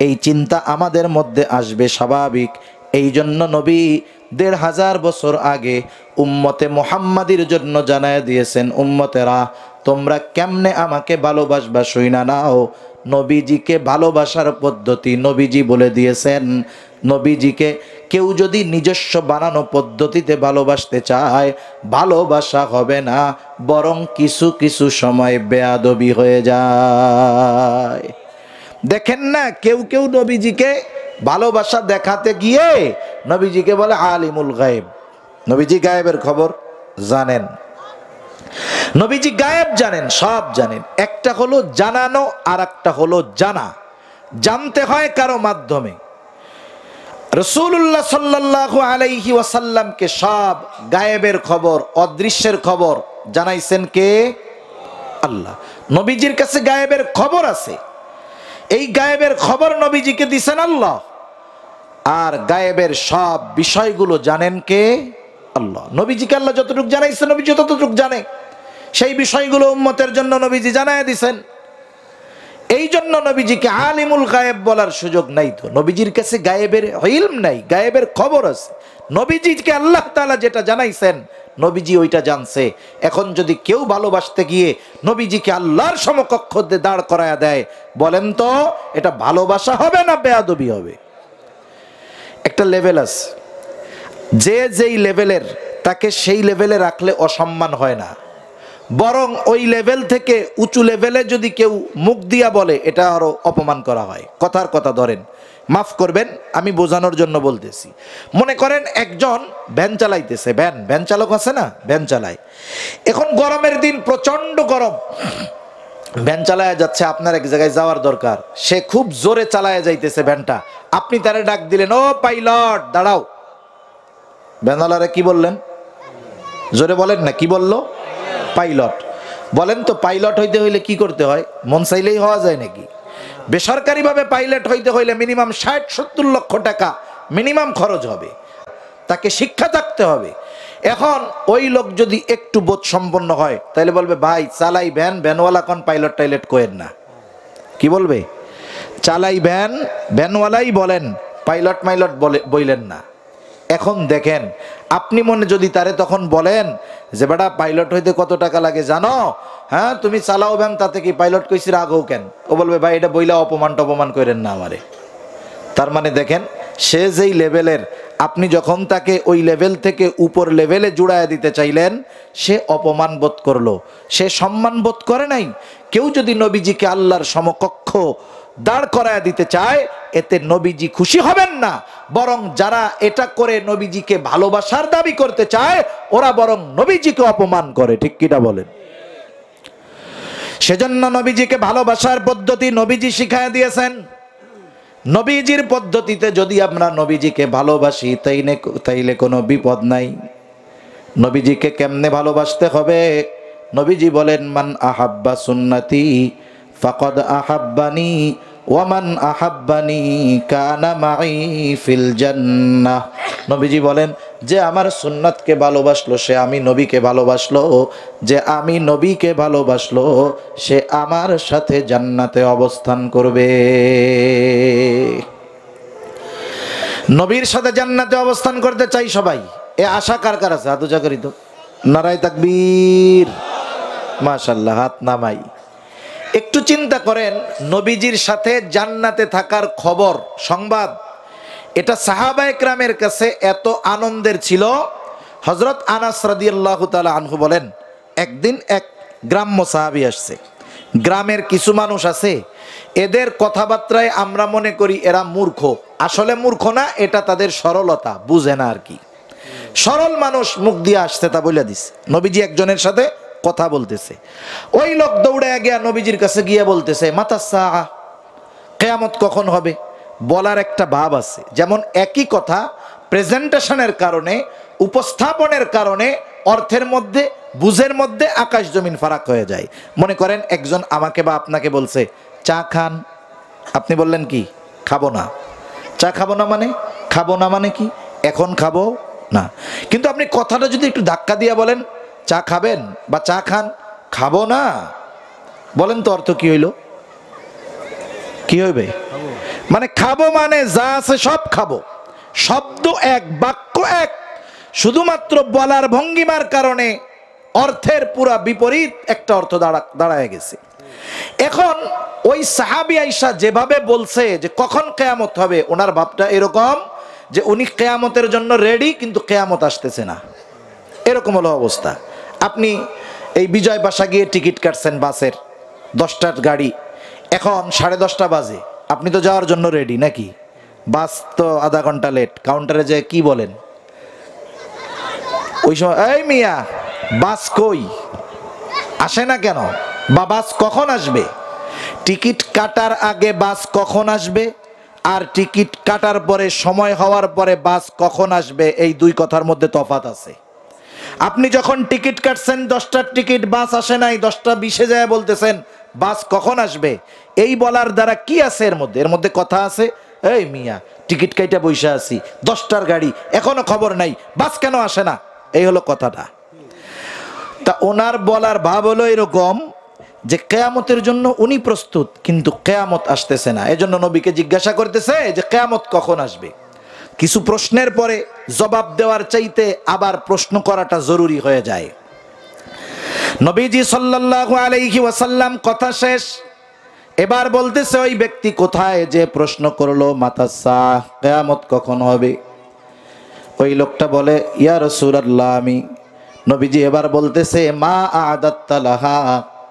এই চিন্তা আমাদের মধ্যে আসবে স্বাভাবিক। এই জন্য নবী ১৫০০ বছর আগে উম্মতে মুহাম্মাদির জন্য জানায় দিয়েছেন, উম্মতেরা তোমরা কেমনে আমাকে ভালোবাসবা শুইনা নাও। নবীজিকে ভালোবাসার পদ্ধতি নবীজি বলে দিয়েছেন। নবীজিকে কেউ যদি নিজস্ব বানানো পদ্ধতিতে ভালোবাসতে চায়, ভালোবাসা হবে না, বরং কিছু কিছু সময় বেয়াদবি হয়ে যায়। দেখেন না, কেউ কেউ নবীজিকে ভালোবাসা দেখাতে গিয়ে নবীজিকে বলে আলিমুল গায়েব। নবীজি গায়েবের খবর জানেন, নবীজি গায়েব জানেন, সব জানেন। একটা হলো জানানো আর একটা হলো জানা। জানতে হয় কারো মাধ্যমে। রাসূলুল্লাহ সাল্লাল্লাহু আলাইহি ওয়াসাল্লামকে সব গায়েবের খবর, অদৃশ্যের খবর জানাইছেন কে? আল্লাহ। নবীজির কাছে গায়েবের খবর আছে, এই গায়েবের খবর নবীজিকে দিছেন আল্লাহ। আর গায়েবের সব বিষয়গুলো জানেন কে? আল্লাহ। নবীজিকে আল্লাহ যতটুকু জানাইছে নবীজি ততটুকু জানে, সেই বিষয়গুলো উম্মতের জন্য নবীজি জানায় দিছেন। এই জন্য নবীজিকে আলিমুল গায়েব বলার সুযোগ নাই। তো নবীজির কাছে গায়েবের ইলম নাই, গায়েবের খবর আছে। নবীজিকে আল্লাহ তাআলা যেটা জানাইছেন নবীজি ওইটা জানছে। এখন যদি কেউ ভালোবাসতে গিয়ে নবীজিকে আল্লাহর সমকক্ষ দিয়ে দাঁড় করায়া দেয়, বলেন তো এটা ভালোবাসা হবে না বেয়াদবি হবে? একটা লেভেল আছে, যে যেই লেভেলের তাকে সেই লেভেলে রাখলে অসম্মান হয় না, বরং ওই লেভেল থেকে উঁচু লেভেলে যদি কেউ মুখ দিয়া বলে এটা আরো অপমান করা হয়। কথার কথা ধরেন, মাফ করবেন আমি বোঝানোর জন্য বলতেছি। মনে করেন একজন ভ্যান চালাইতেছে, ভ্যান চালক আছে না, ভ্যান চালায়। এখন গরমের দিন, প্রচন্ড গরম, ভ্যান চালায়া যাচ্ছে, আপনার এক জায়গায় যাওয়ার দরকার, সে খুব জোরে চালায়া যাইতেছে ভ্যানটা। আপনি তারে ডাক দিলেন, ও পাইলট দাঁড়াও। ভ্যানওয়ালারে কি বললেন? জোরে বলেন না, কি বললো? পাইলট। বলেন তো পাইলট হইতে হইলে কি করতে হয়? মন চাইলেই হওয়া যায় নাকি? বেসরকারিভাবে পাইলট হইতে হইলে মিনিমাম ৬০-৭০ লক্ষ টাকা মিনিমাম খরচ হবে, তাকে শিক্ষা থাকতে হবে। এখন ওই লোক যদি একটু বোধ সম্পন্ন হয় তাহলে বলবে, ভাই চালাই ভ্যান, ভ্যানওয়ালা কোন পাইলট টাইলট কোয়েন না। কি বলবে? চালাই ভ্যান, ভ্যানওয়ালাই বলেন, পাইলট মাইলট বইলেন না। এখন দেখেন, আপনি মনে যদি তারে তখন বলেন যে বেটা পাইলট হইতে কত টাকা লাগে জানো? হ্যাঁ তুমি চালাও ভ্যান, তাতে কি পাইলট কইছি রাগও কেন? ও বলবে, ভাই এটা বইলা অপমান টপমান করেন না আমারে। তার মানে দেখেন সে যেই লেভেলের, আপনি যখন তাকে ওই লেভেল থেকে উপর লেভেলে জুড়ায় দিতে চাইলেন, সে অপমান বোধ করলো, সে সম্মান বোধ করে নাই। কেউ যদি নবীজিকে আল্লাহর সমকক্ষ দাঁড় করায় দিতে চায়, এতে নবীজি খুশি হবেন না, বরং যারা এটা করে নবীজিকে ভালোবাসার দাবি করতে চায়, ওরা বরং নবীজিকে অপমান করে। ঠিক কিনা বলেন? সেজন্য নবীজিকে ভালোবাসার পদ্ধতি নবীজি শিখায় দিয়েছেন। নবীজির পদ্ধতিতে যদি আমরা নবীজিকে ভালোবাসি, তাইলে কোনো বিপদ নাই। নবীজিকে কেমনে ভালোবাসতে হবে? নবীজি বলেন, মান আহাব্বা সুন্নতি ফাকাদ আহাব্বানি ওয়া মান আহাব্বানি কানা মাই ফিল জান্নাহ। নবীজি বলেন, যে আমার সুন্নাতকে ভালোবাসলো সে আমি নবীকে ভালোবাসলো, যে আমি নবীকে ভালোবাসলো সে আমার সাথে জান্নাতে অবস্থান করবে। নবীর সাথে জান্নাতে অবস্থান করতে চাই সবাই। এ আশা কার কার আছে? হাত উঁচা করি তো। নারায়ে তাকবীর, মাশাআল্লাহ, হাত নামাই। একটু চিন্তা করেন, নবীজির সাথে জান্নাতে থাকার খবর, সংবাদ, এটা সাহাবায়ে কেরামের কাছে এত আনন্দের ছিল। হযরত আনাস রাদিয়াল্লাহু তাআলা আনহু বলেন, একদিন এক গ্রাম্য সাহাবী আসছে। গ্রামের কিছু মানুষ আছে, এদের কথাবার্তায় আমরা মনে করি এরা মূর্খ। আসলে মূর্খ না, এটা তাদের সরলতা, বুঝে না আর কি। সরল মানুষ মুখ দিয়ে আসছে, তা বলে দিছে। নবীজি একজনের সাথে কথা বলতেছে, ওই লোক দৌড়ে গিয়া নবীজির কাছে গিয়ে বলতেছে, মাতা সাআ, কিয়ামত কখন হবে? বলার একটা ভাব আছে, যেমন একই কথা প্রেজেন্টেশনের কারণে, উপস্থাপনের কারণে অর্থের মধ্যে, বুঝের মধ্যে আকাশ জমিন ফারাক হয়ে যায়। মনে করেন একজন আমাকে বা আপনাকে বলছে, চা খান। আপনি বললেন কি? খাবো না। চা খাবো না মানে? খাবো না মানে কি? এখন খাবো না। কিন্তু আপনি কথাটা যদি একটু ধাক্কা দিয়ে বলেন, চা খাবেন বা চা খান, খাবো না, বলেন তো অর্থ কি হইল? কি হইবে? মানে খাবো মানে যা আছে সব খাবো। শব্দ এক, বাক্য এক, শুধুমাত্র বলার ভঙ্গিমার কারণে অর্থের পুরা বিপরীত একটা অর্থ দাঁড়ায় গেছে। এখন ওই সাহাবী আয়েশা যেভাবে বলছে যে কখন কিয়ামত হবে, ওনার ভাবটা এরকম যে উনি কিয়ামতের জন্য রেডি, কিন্তু কিয়ামত আসতেছে না, এরকম হলো অবস্থা। আপনি এই বিজয় বাসা গিয়ে টিকিট কাটছেন বাসের, 10টার গাড়ি, এখন 10:30 বাজে, আপনি তো যাওয়ার জন্য রেডি নাকি? বাস তো আধা ঘন্টা লেট। কাউন্টারে যে কি বলেন ওই সময়, এই মিয়া বাস কই, আসে না কেন, বা বাস কখন আসবে? টিকিট কাটার আগে বাস কখন আসবে, আর টিকিট কাটার পরে, সময় হওয়ার পরে বাস কখন আসবে, এই দুই কথার মধ্যে তফাৎ আছে। আপনি যখন টিকিট কাটছেন 10টার টিকিট, বাস আসে নাই, 10:20 যায় বলতেছেন বাস কখন আসবে, এই বলার দ্বারা কি আছে? এর মধ্যে কথা আছে। এই মিয়া টিকিট কাইটা বইসা আছি, 10টার গাড়ি, এখনো খবর নাই, বাস কেন আসে না? এই হলো কথাটা। তা ওনার বলার ভাব হলো এরকম যে কিয়ামতের জন্য উনি প্রস্তুত, কিন্তু কিয়ামত আসতেছে না। এজন্য নবীকে জিজ্ঞাসা করতেছে যে কিয়ামত কখন আসবে। কিছু প্রশ্নের পরে জবাব দেওয়ার চাইতে আবার প্রশ্ন করাটা জরুরি হয়ে যায়। নবীজি সাল্লাল্লাহু আলাইহি ওয়াসাল্লাম কথা শেষ, এবার বলতেছে, ওই ব্যক্তি কোথায় যে প্রশ্ন করলো মাতাসা, কিয়ামত কখন হবে? ওই লোকটা বলে, ইয়া রাসূলুল্লাহ আমি। নবীজি এবার বলতেছে, মা আ'দাত্তা লাহা,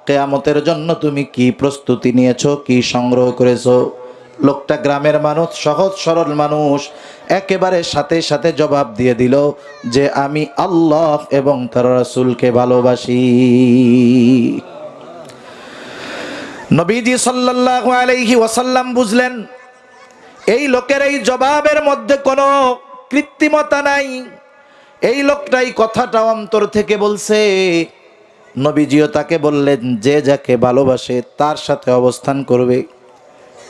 কিয়ামতের জন্য তুমি কি প্রস্তুতি নিয়েছো, কি সংগ্রহ করেছো? লোকটা গ্রামের মানুষ, সহজ সরল মানুষ, একেবারে সাথে সাথে জবাব দিয়ে দিল যে আমি আল্লাহ এবং তার রাসূলকে ভালোবাসি। নবীজি সাল্লাল্লাহু আলাইহি ওয়াসাল্লাম বুঝলেন এই লোকের এই জবাবের মধ্যে কোনো কৃত্রিমতা নাই, এই লোকটাই কথাটা অন্তর থেকে বলছে। নবীজিও তাকে বললেন, যে যাকে ভালোবাসে তার সাথে অবস্থান করবে।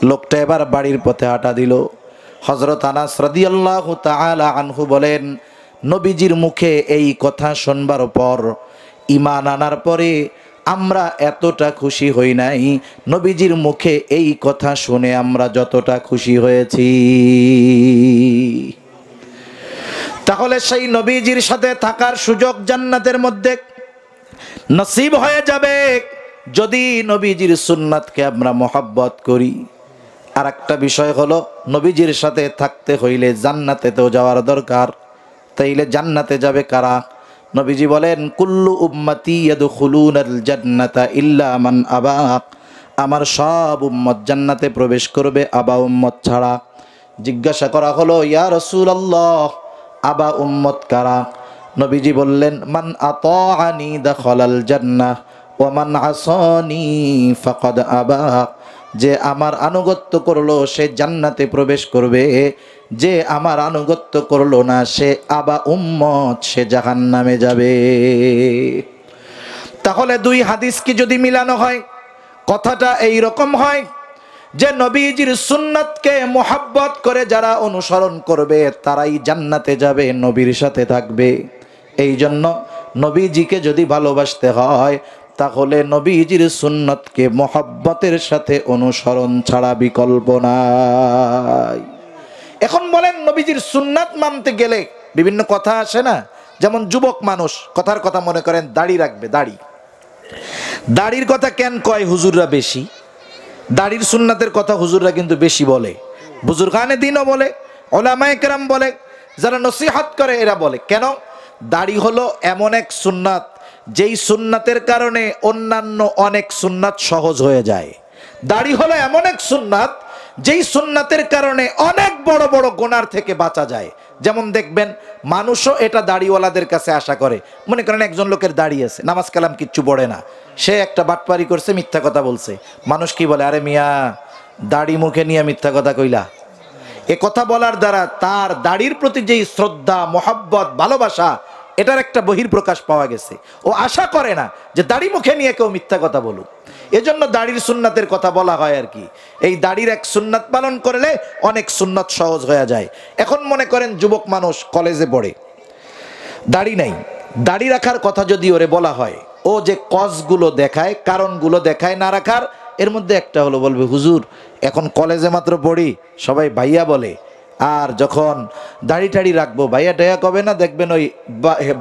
লোকটা এবার বাড়ির পথে হাঁটা দিল। হযরত আনাস রাদিয়াল্লাহু তাআলা আনহু বলেন, নবীজির মুখে এই কথা শুনবার পর, ঈমান আনার পরে আমরা এতটা খুশি হই নাই নবীজির মুখে এই কথা শুনে আমরা যতটা খুশি হয়েছি। তাহলে সেই নবীজির সাথে থাকার সুযোগ জান্নাতের মধ্যে নসিব হয়ে যাবে যদি নবীজির সুন্নাতকে আমরা মহব্বত করি। আর একটা বিষয় হলো নবীজির সাথে থাকতে হইলে জান্নাতেতেও যাওয়ার দরকার। তাইলে জান্নাতে যাবে কারা? নবীজি বলেন কুল্লু উম্মতি ইয়াদখুলুনাল জান্নাতা ইল্লা মান আবা, আমার সব উম্মত জান্নাতে প্রবেশ করবে আবা উম্মত ছাড়া। জিজ্ঞাসা করা হলো ইয়া রাসূলুল্লাহ আবা উম্মত কারা? নবীজি বললেন মান আতাআনি দাখালাল জান্নাহ ওয়া মান আসানি ফাকাদ আবা, যে আমার আনুগত্য করলো সে জান্নাতে প্রবেশ করবে, যে আমার আনুগত্য করলো না সে আবা উম্মত, সে জাহান্নামে যাবে। তাহলে দুই হাদিস কি যদি মিলানো হয়, কথাটা এই রকম হয় যে নবীজির সুন্নাতকে মোহাব্বত করে যারা অনুসরণ করবে তারাই জান্নাতে যাবে, নবীর সাথে থাকবে। এই জন্য নবীজিকে যদি ভালোবাসতে হয় তাহলে নবীজির সুন্নতকে মোহাব্বতের সাথে অনুসরণ ছাড়া বিকল্প নাই। এখন বলেন নবীজির সুন্নাত মানতে গেলে বিভিন্ন কথা আসে না? যেমন যুবক মানুষ কথার কথা মনে করেন দাড়ি রাখবে, দাড়ির কথা কেন কয় হুজুররা বেশি? দাড়ির সুন্নাতের কথা হুজুররা কিন্তু বেশি বলে, বুজুর্গানে দিনও বলে, ওলামায়ে কেরাম বলে, যারা নসিহত করে এরা বলে। কেন? দাড়ি হলো এমন এক সুন্নাত যেই সুন্নাতের কারণে অন্যান্য অনেক সুন্নাত সহজ হয়ে যায়। দাড়ি হলো এমন এক সুন্নাত যেই সুন্নাতের কারণে অনেক বড় বড় গুনার থেকে বাঁচা যায়। যেমন দেখবেন মানুষও এটা দাড়িওয়ালাদের কাছে আশা করে। মনে করেন একজন লোকের দাড়ি আছে, নামাজ কালাম কিচ্ছু পড়ে না, সে একটা বাটপারি করছে, মিথ্যা কথা বলছে। মানুষ কি বলে? আরে মিয়া দাড়ি মুখে নিয়ে মিথ্যা কথা কইলা। এ কথা বলার দ্বারা তার দাড়ির প্রতি যেই শ্রদ্ধা, মোহাব্বত, ভালোবাসা, এটার একটা বহির্প্রকাশ পাওয়া গেছে। ও আশা করে না যে দাড়ি মুখে নিয়ে কেউ মিথ্যা কথা বলুক। এজন্য দাড়ির সুন্নাতের কথা বলা হয় আর কি। এই দাড়ির এক সুন্নাত পালন করলে অনেক সুন্নাত সহজ হয়ে যায়। এখন মনে করেন যুবক মানুষ কলেজে পড়ে, দাড়ি নাই, দাড়ি রাখার কথা যদি ওরে বলা হয়, ও যে কজগুলো দেখায়, কারণগুলো দেখায় না রাখার, এর মধ্যে একটা হলো বলবে হুজুর এখন কলেজে মাত্র পড়ি, সবাই ভাইয়া বলে, আর যখন দাড়ি টাড়ি রাখবো ভাইয়া টাইয়া কবে না, দেখবেন ওই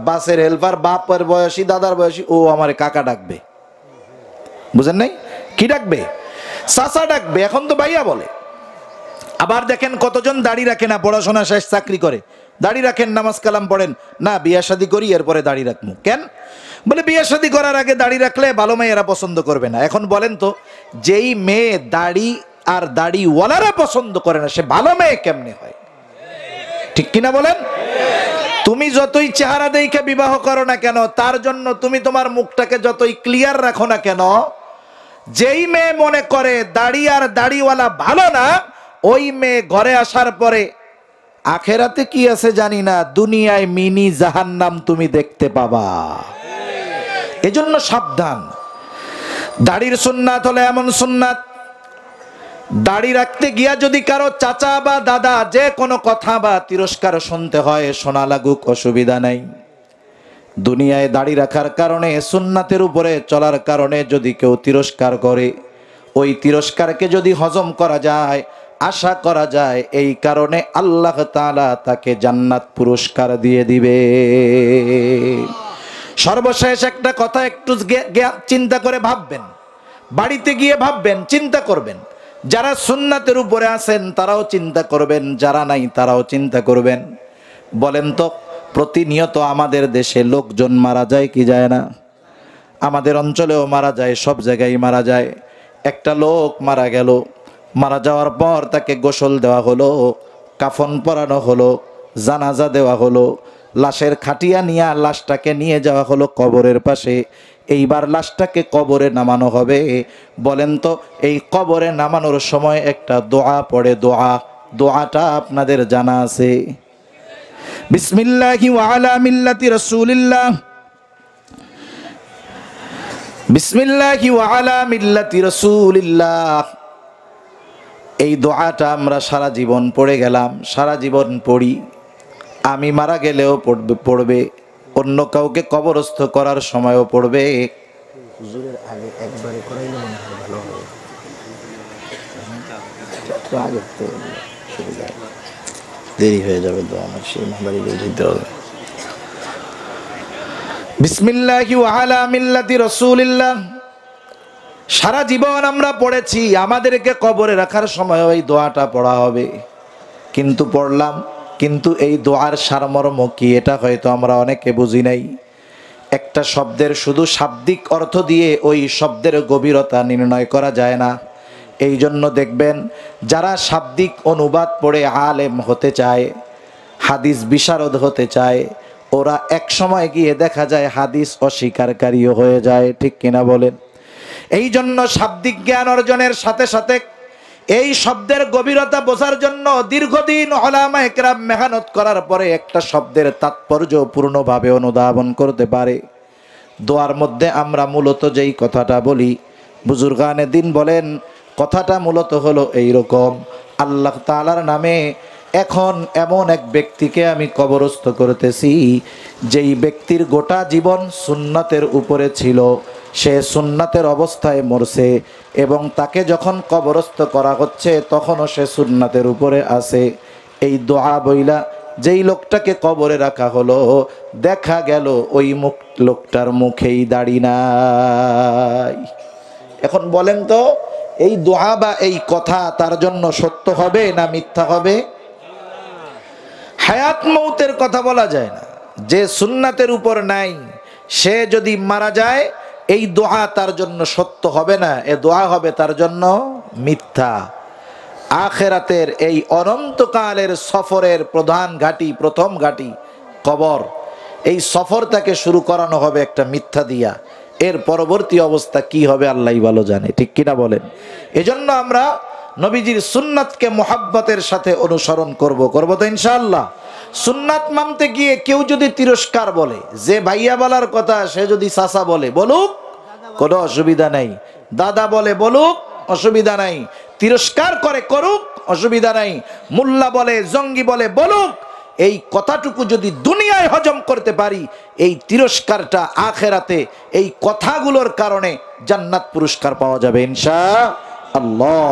বাসের হেল্পার, বাপের বয়সী, দাদার বয়সী, ও আমারে কাকা ডাকবে। বুঝেন নাই? কি ডাকবে? চাচা ডাকবে, এখন তো ভাইয়া বলে। আবার দেখেন কতজন দাড়ি রাখে না, পড়াশোনা শেষ, চাকরি করে, দাড়ি রাখেন, নামাজ কালাম পড়েন না, বিয়া শাদী করি এরপরে দাড়ি রাখবো। কেন? বলে বিয়া শাদী করার আগে দাড়ি রাখলে ভালো মেয়েরা পছন্দ করবে না। এখন বলেন তো, যেই মেয়ে দাড়ি আর দাড়িওয়ালারা পছন্দ করে না, সে ভালো মেয়ে কেমনে হয়? ঠিক কিনা বলেন? তুমি যতই চেহারা দেখে বিবাহ করো না কেন, তার জন্য তুমি তোমার মুখটাকে যতই ক্লিয়ার রাখো না কেন, যেই মেয়ে মনে করে দাড়ি আর দাড়িওয়ালা ভালো না, ওই মেয়ে ঘরে আসার পরে আখেরাতে কি আছে জানি না, দুনিয়ায় মিনি জাহান্নাম তুমি দেখতে পাবা। এজন্য সাবধান। দাড়ির সুন্নাত হলো এমন সুন্নাত, দাড়ি রাখতে গিয়া যদি কারো চাচা বা দাদা যে কোনো কথা বা তিরস্কার শুনতে হয়, শোনা লাগুক, অসুবিধা নাই। দুনিয়ায় দাড়ি রাখার কারণে, সুন্নাতের উপরে চলার কারণে যদি কেউ তিরস্কার করে, ওই তিরস্কারকে যদি হজম করা যায়, আশা করা যায় এই কারণে আল্লাহ তাআলা তাকে জান্নাত পুরস্কার দিয়ে দিবে। সর্বশেষ একটা কথা একটু চিন্তা করে ভাববেন, বাড়িতে গিয়ে ভাববেন, চিন্তা করবেন। যারা সুন্নাতের উপরে আছেন তারাও চিন্তা করবেন, যারা নাই তারাও চিন্তা করবেন। বলেন তো, প্রতিনিয়ত আমাদের দেশে লোকজন মারা যায় কি যায় না? আমাদের অঞ্চলেও মারা যায়, সব জায়গায় মারা যায়। একটা লোক মারা গেল, মারা যাওয়ার পর তাকে গোসল দেওয়া হলো, কাফন পরানো হলো, জানাজা দেওয়া হলো, লাশের খাটিয়া নিয়ে লাশটাকে নিয়ে যাওয়া হলো কবরের পাশে। এইবার লাশটাকে কবরে নামানো হবে। বলেন তো, এই কবরে নামানোর সময় একটা দোয়া পড়ে, দোয়াটা আপনাদের জানা আছে? বিসমিল্লাহি ওয়া আলা মিল্লাতি রাসূলিল্লাহ, বিসমিল্লাহি ওয়া আলা মিল্লাতি রাসূলিল্লাহ। এই দোয়াটা আমরা সারা জীবন পড়ে গেলাম, সারা জীবন পড়ি। আমি মারা গেলেও পড়বে, অন্য কাউকে কবরস্থ করার সময়ও পড়বে। হুজুরের আগে একবারে করাইলে মনে হয় ভালো হবে, তো আগে তো সুবিধা, দেরি হয়ে যাবে তো আমার, সেই নাম্বারই দিতে হবে। বিসমিল্লাহি ওয়া আলা মিল্লাতি রাসূলিল্লাহ, সারা জীবন আমরা পড়েছি, আমাদেরকে কবরে রাখার সময় ওই দোয়াটা পড়া হবে, কিন্তু পড়লাম, কিন্তু এই দোয়ার সারমর্ম কি এটা হয়তো আমরা অনেকে বুঝি নাই। একটা শব্দের শুধু শাব্দিক অর্থ দিয়ে ওই শব্দের গভীরতা নির্ণয় করা যায় না। এই জন্য দেখবেন যারা শাব্দিক অনুবাদ পড়ে আলেম হতে চায়, হাদিস বিশারদ হতে চায়, ওরা এক সময় গিয়ে দেখা যায় হাদিস অস্বীকারীও হয়ে যায়, ঠিক কিনা বলেন? এই জন্য শাব্দিক জ্ঞান অর্জনের সাথে সাথে এই শব্দের গভীরতা বোঝার জন্য দীর্ঘদিন উলামায়ে কেরাম মেহনত করার পরে একটা শব্দের তাৎপর্য পূর্ণভাবে অনুধাবন করতে পারে। দোয়ার মধ্যে আমরা মূলত যেই কথাটা বলি, বুজুর্গানে দিন বলেন, কথাটা মূলত হলো এইরকম, আল্লাহ তাআলার নামে এখন এমন এক ব্যক্তিকে আমি কবরস্থ করতেছি, যেই ব্যক্তির গোটা জীবন সুন্নাতের উপরে ছিল, সে সুন্নাতের অবস্থায় মরছে, এবং তাকে যখন কবরস্থ করা হচ্ছে তখনও সে সুন্নাতের উপরে আছে। এই দোয়া বইলা যেই লোকটাকে কবরে রাখা হলো, দেখা গেল ওই লোকটার মুখেই দাড়ি নাই। এখন বলেন তো, এই দোয়া বা এই কথা তার জন্য সত্য হবে না মিথ্যা হবে? হায়াত মৌতের কথা বলা যায় না। যে সুন্নাতের উপর নাই সে যদি মারা যায়, এই দোয়া তার জন্য সত্য হবে না, এ দোয়া হবে তার জন্য মিথ্যা। আখেরাতের এই অনন্তকালের সফরের প্রধান ঘাঁটি, প্রথম ঘাঁটি কবর, এই সফর তাকে শুরু করানো হবে একটা মিথ্যা দিয়া। এর পরবর্তী অবস্থা কি হবে আল্লাহই ভালো জানে, ঠিক কিনা বলেন? এজন্য আমরা নবীজির সুন্নাতকে মোহাব্বতের সাথে অনুসরণ করব তো ইনশাআল্লাহ। সুন্নাত মানতে গিয়ে কেউ যদি তিরস্কার বলে, যে ভাইয়া বলার কথা সে যদি চাচা বলে, বলুক, কোনো অসুবিধা নাই। দাদা বলে বলুক, অসুবিধা নাই। তিরস্কার করে করুক, অসুবিধা নাই। মোল্লা বলে, জঙ্গি বলে বলুক, এই কথাটুকু যদি দুনিয়ায় হজম করতে পারি, এই তিরস্কারটা আখেরাতে এই কথাগুলোর কারণে জান্নাত পুরস্কার পাওয়া যাবে ইনশাআল্লাহ।